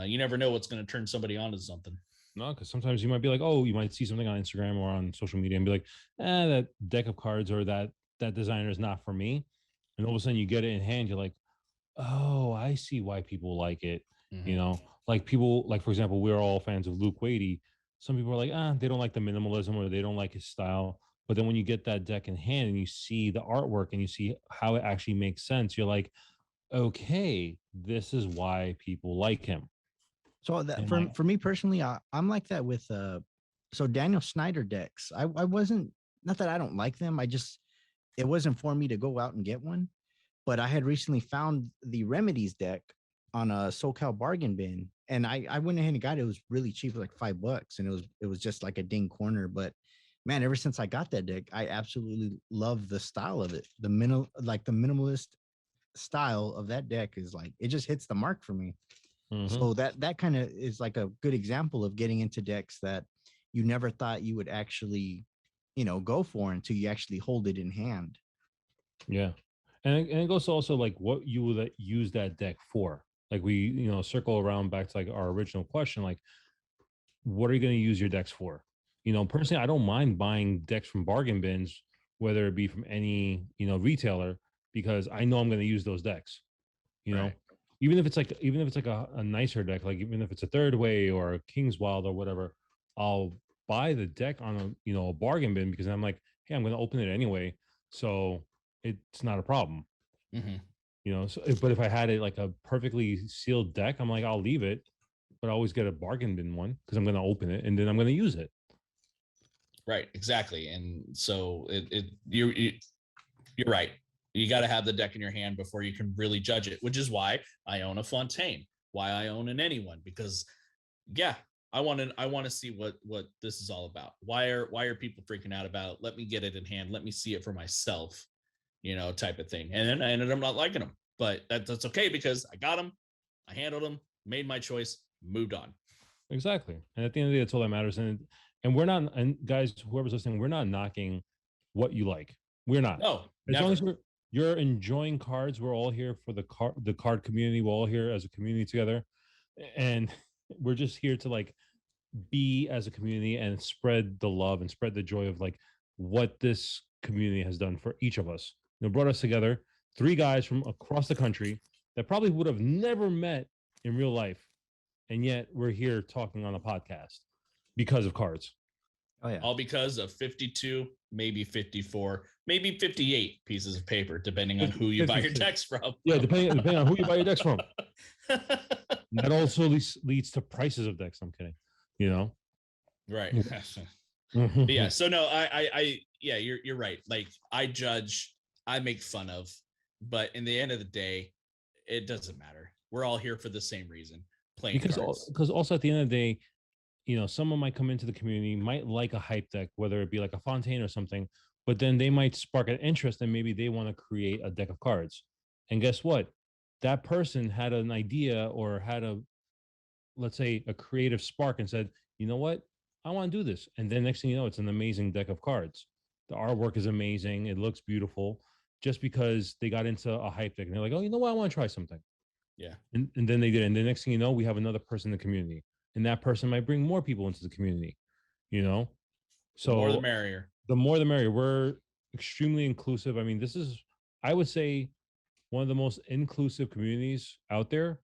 You never know what's going to turn somebody on to something. No, because sometimes you might be like, oh, you might see something on Instagram or on social media and be like, that deck of cards or that designer is not for me. And all of a sudden you get it in hand, you're like, oh, I see why people like it. You know, like people, like for example, we're all fans of Luke Wadey. Some people are like, they don't like the minimalism or they don't like his style. But then when you get that deck in hand and you see the artwork and you see how it actually makes sense, you're like, okay, this is why people like him. So that for me personally, I'm like that with so Daniel Snyder decks. I wasn't, not that I don't like them. It wasn't for me to go out and get one. But I had recently found the Remedies deck on a SoCal bargain bin, and I went ahead and got it. It was really cheap, like $5, and it was just like a ding corner. But man, ever since I got that deck, I absolutely love the style of it. The minimalist style of that deck is like, it just hits the mark for me. So that kind of is like a good example of getting into decks that you never thought you would actually, go for until you actually hold it in hand. Yeah. And it goes to also like what you would use that deck for. Like we, circle around back to like our original question, like what are you going to use your decks for? Personally, I don't mind buying decks from bargain bins, whether it be from any, retailer, because I know I'm going to use those decks, Right. even if it's like a nicer deck, like even if it's a Third Way or a King's Wild or whatever, I'll buy the deck on a bargain bin because I'm like, hey, I'm going to open it anyway. So it's not a problem. So but if I had it like a perfectly sealed deck, I'm like, I'll leave it, but I always get a bargain bin one because I'm going to open it and then I'm going to use it. Right, exactly. And so you're right. You got to have the deck in your hand before you can really judge it, which is why I own a Fontaine, why I own an Anyone, because I want to see what this is all about. Why are people freaking out about it? Let me get it in hand. Let me see it for myself, type of thing. And then I ended up not liking them, but that's okay because I got them, I handled them, made my choice, moved on. Exactly. And at the end of the day, that's all that matters. And we're not, and guys, whoever's listening, we're not knocking what you like. We're not. No, as long as you're enjoying cards, we're all here for the card community. We're all here as a community together. And we're just here to like be as a community and spread the love and spread the joy of like what this community has done for each of us. Brought us together, 3 guys from across the country that probably would have never met in real life. And yet we're here talking on a podcast because of cards. Oh yeah. All because of 52, maybe 54, maybe 58 pieces of paper, depending on who you buy your decks from. Yeah, depending on who you buy your decks from. That also leads to prices of decks. I'm kidding. Right. Yeah. So no, you're right. Like I judge, I make fun of, but in the end of the day, it doesn't matter. We're all here for the same reason, playing cards. Because also at the end of the day, someone might come into the community, might like a hype deck, whether it be like a Fontaine or something, but then they might spark an interest and maybe they want to create a deck of cards. And guess what? That person had an idea or had let's say a creative spark and said, you know what? I want to do this. And then next thing you know, it's an amazing deck of cards. The artwork is amazing. It looks beautiful just because they got into a hype deck and they're like, oh, you know what? I want to try something. Yeah. And then they did. And the next thing you know, we have another person in the community. And that person might bring more people into the community, So the more the merrier. The more the merrier. We're extremely inclusive. I mean, this is, I would say, one of the most inclusive communities out there,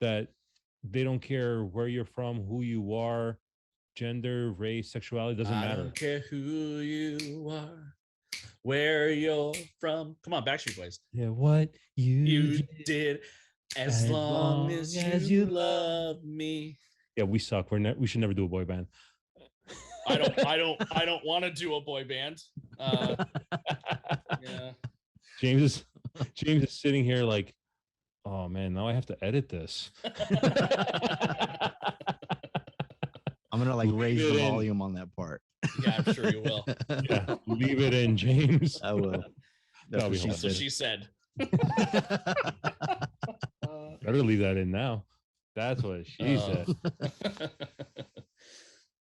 that they don't care where you're from, who you are, gender, race, sexuality, doesn't I matter. don't care who you are, where you're from. Come on, Backstreet Boys. Yeah, what You did, did, as long as you love me. Yeah, we suck. We should never do a boy band. I don't want to do a boy band. Yeah. James is sitting here like, oh man, now I have to edit this. I'm gonna like Leave raise it the in. volume on that part. Yeah, I'm sure you will. Yeah, leave it in, James. I will. That'll be That's what hilarious. she said. Better leave that in now. That's what she said.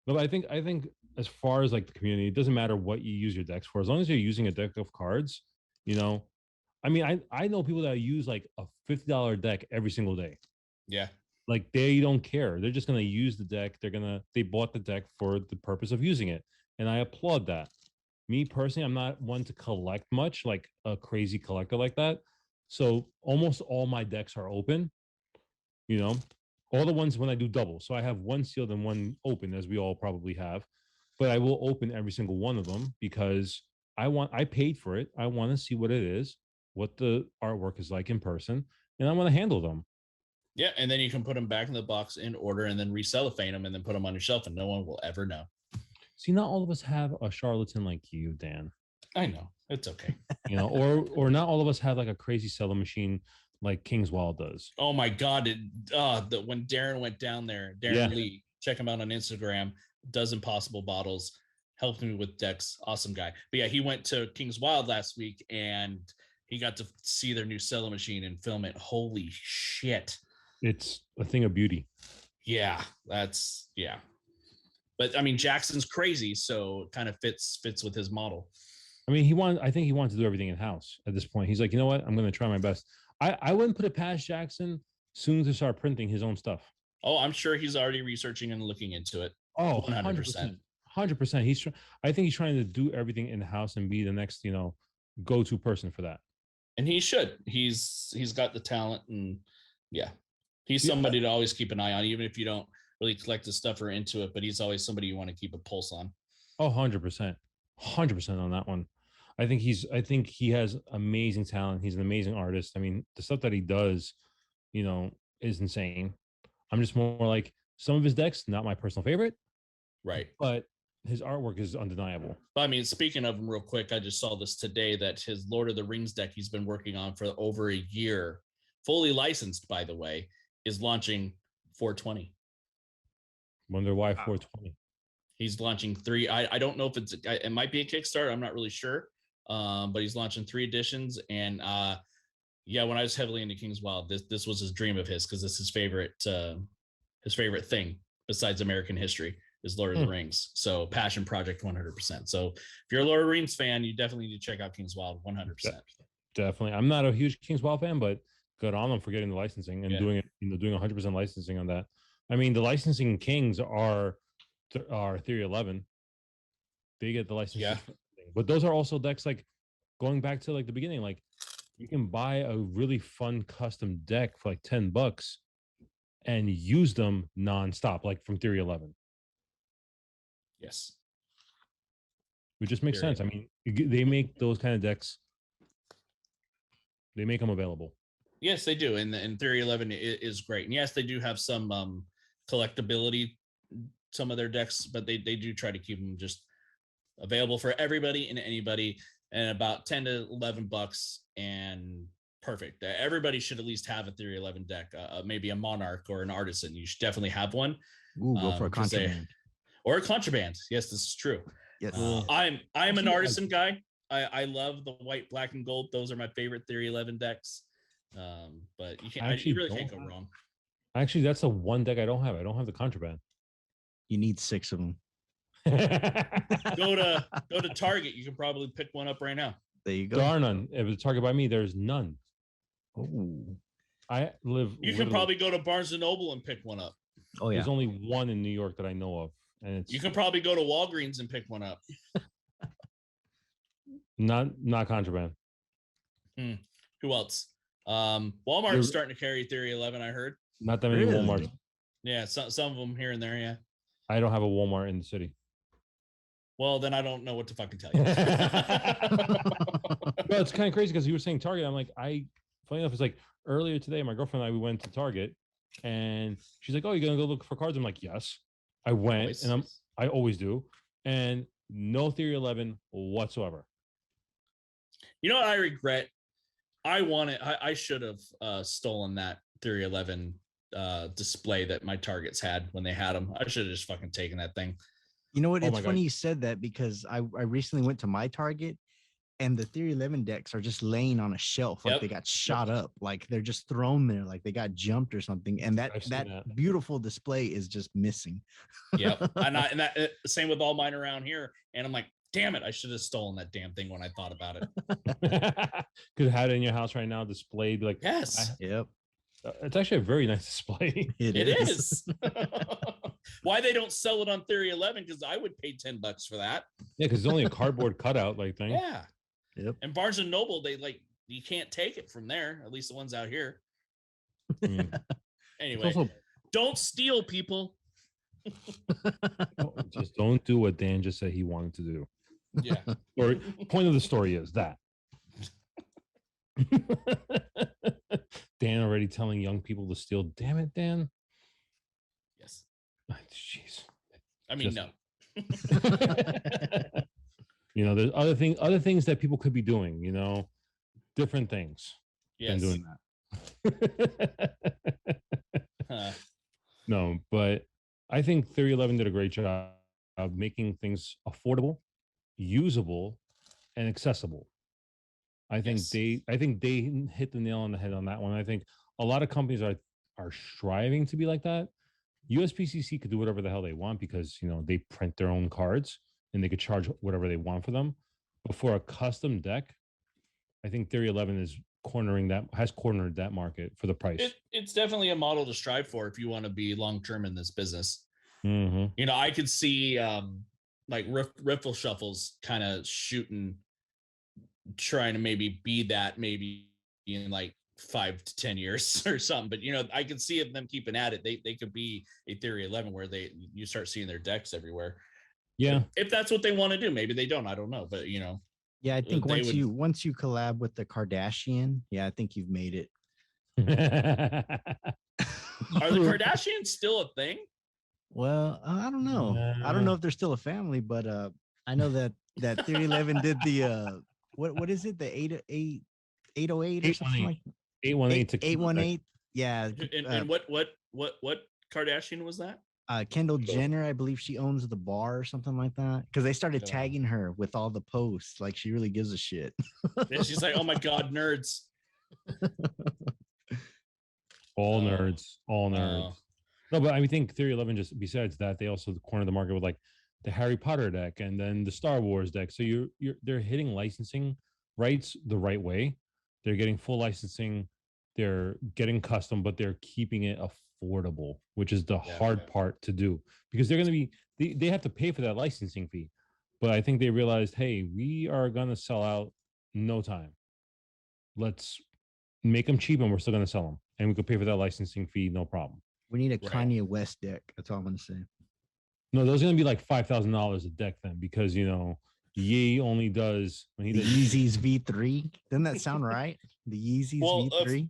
No, but I think as far as like the community, it doesn't matter what you use your decks for, as long as you're using a deck of cards. You know, I mean, I know people that use like a $50 deck every single day. Yeah. Like they don't care. They're just gonna use the deck. They bought the deck for the purpose of using it, and I applaud that. Me personally, I'm not one to collect much, like a crazy collector like that. So almost all my decks are open. You know, all the ones when I do double. So I have one sealed and one open, as we all probably have. But I will open every single one of them because I paid for it. I want to see what it is, what the artwork is like in person, and I want to handle them. Yeah, and then you can put them back in the box in order and then recellophane them and then put them on your shelf and no one will ever know. See, not all of us have a charlatan like you, Dan. I know. It's okay. You know, or not all of us have like a crazy seller machine like Kingswall does. Oh my God. When Darren went down there, Darren Lee, check him out on Instagram, does Impossible Bottles, helped me with decks. Awesome guy. But yeah, he went to King's Wild last week and he got to see their new cello machine and film it. Holy shit. It's a thing of beauty. Yeah, yeah. But I mean, Jackson's crazy, so it kind of fits with his model. I mean, I think he wants to do everything in house at this point. He's like, you know what? I'm going to try my best. I wouldn't put it past Jackson soon to start printing his own stuff. Oh, I'm sure he's already researching and looking into it. Oh, 100%. 100%. I think he's trying to do everything in house and be the next, go-to person for that. And he should. He's got the talent, and yeah. He's somebody to always keep an eye on, even if you don't really collect his stuff or into it, but he's always somebody you want to keep a pulse on. Oh, 100%. 100% on that one. I think he has amazing talent. He's an amazing artist. I mean, the stuff that he does, is insane. I'm just more like some of his decks, not my personal favorite. Right. But his artwork is undeniable. I mean, speaking of him real quick, I just saw this today that his Lord of the Rings deck he's been working on for over a year, fully licensed, by the way, is launching 420. Wonder why 420? He's launching 3. I don't know if it might be a Kickstarter. I'm not really sure. But he's launching 3 editions. And yeah, when I was heavily into King's Wild, this was his dream of his, because it's his favorite thing besides American history is Lord of the Rings. So passion project 100%. So if you're a Lord of the Rings fan, you definitely need to check out King's Wild 100%. Definitely. I'm not a huge King's Wild fan, but good on them for getting the licensing and doing it, doing 100% licensing on that. I mean, the licensing kings are Theory 11. They get the license. Yeah. But those are also decks, like going back to like the beginning, like you can buy a really fun custom deck for like $10 and use them nonstop, like from Theory 11. Yes. It just makes sense. I mean, they make those kind of decks. They make them available. Yes, they do. And Theory 11 is great. And yes, they do have some collectability, some of their decks, but they do try to keep them just available for everybody and anybody, and about 10 to 11 bucks, and perfect. Everybody should at least have a Theory 11 deck, maybe a Monarch or an Artisan. You should definitely have one. Ooh, go for a Contraband. Or a Contraband. Yes, this is true. Yes. I'm an Artisan guy. I love the white, black, and gold. Those are my favorite Theory 11 decks. But you really can't go wrong. Actually, that's the one deck I don't have. I don't have the Contraband. You need 6 of them. Go to Target. You can probably pick one up right now. There you go. There are none. If it's Target by me, there's none. Oh. I live. You can probably go to Barnes and Noble and pick one up. Oh yeah. There's only one in New York that I know of, and it's. You can probably go to Walgreens and pick one up. Not contraband. Who else? Walmart's starting to carry Theory 11. I heard. Not that many Really? Walmarts. Yeah, some of them here and there. Yeah. I don't have a Walmart in the city. Well, then I don't know what to fucking tell you. Well, it's kind of crazy because you were saying Target. I'm like, funny enough, it's like earlier today, my girlfriend and I, we went to Target and she's like, oh, you're going to go look for cards? I'm like, yes. I went Always. and I always do. And no Theory 11 whatsoever. You know what I regret? I should have stolen that Theory 11 display that my Targets had when they had them. I should have just fucking taken that thing. You know what? Oh It's my funny God. you said that because I recently went to my Target and the Theory 11 decks are just laying on a shelf like Yep. they got shot up, like they're just thrown there, like they got jumped or something. And I've seen that. beautiful display is just missing. Yep. and that same with all mine around here. And I'm like, damn it, I should have stolen that damn thing when I thought about it. Could have had it in your house right now displayed. Be like, Yes. Yep. It's actually a very nice display. It is. Why they don't sell it on Theory 11? Because I would pay $10 for that. Yeah, because it's only a cardboard cutout like thing. Yeah. Yep. And Barnes and Noble, they like you can't take it from there. At least the ones out here. Mm. Anyway, Also, don't steal, people. just don't do what Dan just said he wanted to do. Yeah. Or point of the story is that. Dan already telling young people to steal. Damn it, Dan. Yes. Jeez. I mean, Just- no. You know, there's other things that people could be doing, you know, different things Yes. than doing that. No, but I think Theory 11 did a great job of making things affordable, usable, and accessible. I think Yes. they hit the nail on the head on that one. I think a lot of companies are striving to be like that. USPCC could do whatever the hell they want because, you know, they print their own cards and they could charge whatever they want for them. But for a custom deck, I think Theory 11 has cornered that market for the price. It's definitely a model to strive for if you want to be long term in this business. Mm-hmm. You know, I could see like riffle shuffles kind of trying to maybe be that maybe in like 5 to 10 years or something. But you know, I can see them keeping at it. They could be a Theory 11 where you start seeing their decks everywhere. Yeah. If that's what they want to do, maybe they don't. I don't know. But you know, Yeah, I think They once you collab with the Kardashian, yeah, I think you've made it. are the Kardashians still a thing? Well, I don't know. I don't know if they're still a family, but I know that Theory 11 did the what is it? The 808 or something like 818 818. Yeah. And what Kardashian was that? Kendall Jenner, I believe she owns the bar or something like that. Because they started Yeah. tagging her with all the posts, like she really gives a shit. And she's like, oh my god, nerds. all Oh. nerds. Oh. No, but I think Theory 11, just besides that, they also corner the market with like the Harry Potter deck and then the Star Wars deck. So they're hitting licensing rights the right way. They're getting full licensing. They're getting custom, but they're keeping it affordable, which is the hard part to do because they're going to be they have to pay for that licensing fee. But I think they realized, hey, we are going to sell out no time. Let's make them cheap and we're still going to sell them, and we could pay for that licensing fee, no problem. We need a Right. Kanye West deck. That's all I'm gonna say. No, those are going to be like $5,000 a deck then, because you know Ye only does when he The does Yeezys V3. Doesn't that sound right? The Yeezys Well, V3.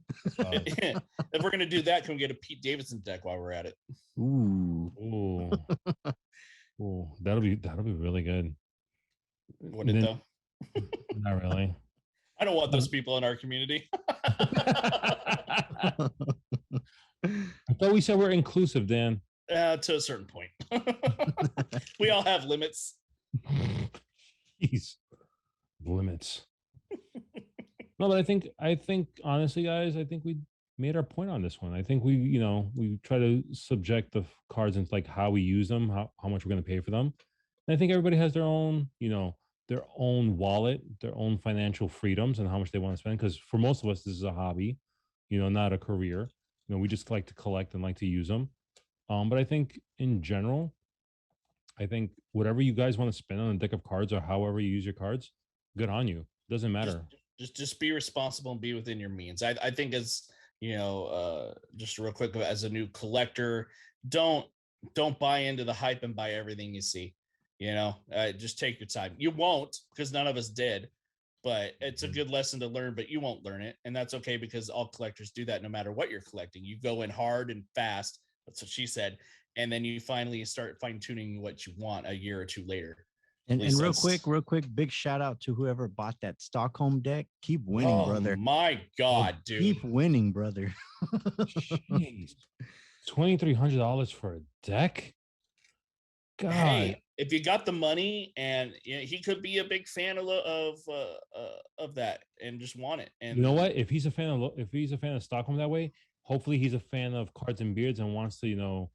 If we're gonna do that, can we get a Pete Davidson deck while we're at it? Ooh. Ooh. Ooh, that'll be really good. Would it Then- though? Not really. I don't want those people in our community. I thought we said we're inclusive, Dan. To a certain point. We all have limits. Jeez. Limits. No, but I think honestly, guys, I think we made our point on this one. I think we try to subject the cards into like how we use them, how much we're going to pay for them. And I think everybody has their own, their own wallet, their own financial freedoms and how much they want to spend. Because for most of us, this is a hobby, not a career. We just like to collect and like to use them. But I think in general, I think whatever you guys want to spend on a deck of cards or however you use your cards, good on you. Doesn't matter. Just be responsible and be within your means. I think as just real quick, as a new collector, don't buy into the hype and buy everything you see. Just take your time. You won't, because none of us did, but it's a good lesson to learn, but you won't learn it. And that's okay, because all collectors do that no matter what you're collecting. You go in hard and fast. That's what she said. And then you finally start fine tuning what you want a year or two later. And real quick, big shout out to whoever bought that Stockholm deck. Keep winning, brother. My God, dude. Keep winning, brother. Jeez. $2,300 for a deck? God. Hey, if you got the money, and he could be a big fan of that and just want it. And you know what? If he's a fan of Stockholm that way, hopefully he's a fan of Cards and Beards and wants to,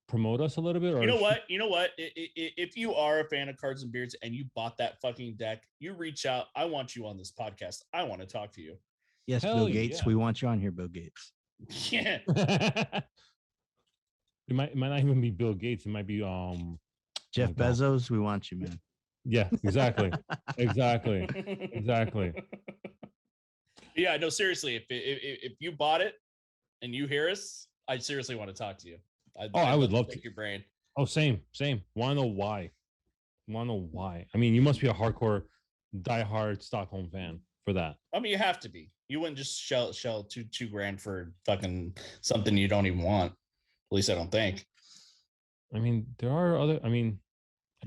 promote us a little bit. Or you know what? If you are a fan of Cards and Beards and you bought that fucking deck, you reach out. I want you on this podcast. I want to talk to you. Yes, Hell Bill Gates. Yeah. We want you on here, Bill Gates. Yeah. It might not even be Bill Gates. It might be Jeff Bezos. We want you, man. Yeah, exactly. exactly. Yeah, no, seriously. If you bought it and you hear us, I seriously want to talk to you. I would love to pick your brain. Oh, same. Want to know why? I mean, you must be a hardcore, diehard Stockholm fan for that. I mean, you have to be. You wouldn't just shell $2,000 for fucking something you don't even want. At least I don't think. I mean, there are other. I mean,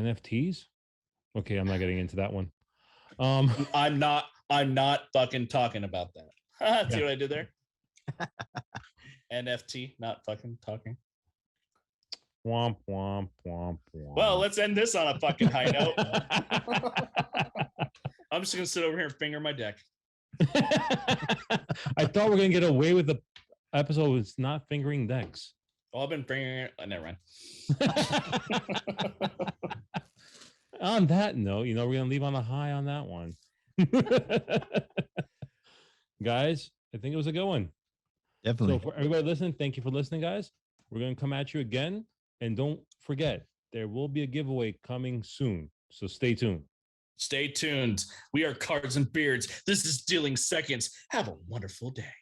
NFTs. Okay, I'm not getting into that one. I'm not fucking talking about that. See what I did there? NFT, not fucking talking. Womp, womp, womp, womp. Well, let's end this on a fucking high note. I'm just going to sit over here and finger my deck. I thought we were going to get away with the episode with not fingering decks. Well, I've been fingering it. Never mind. On that note, we're going to leave on a high on that one. Guys, I think it was a good one. Definitely. So for everybody listening, thank you for listening, guys. We're going to come at you again. And don't forget, there will be a giveaway coming soon. So stay tuned. Stay tuned. We are Cards and Beards. This is Dealing Seconds. Have a wonderful day.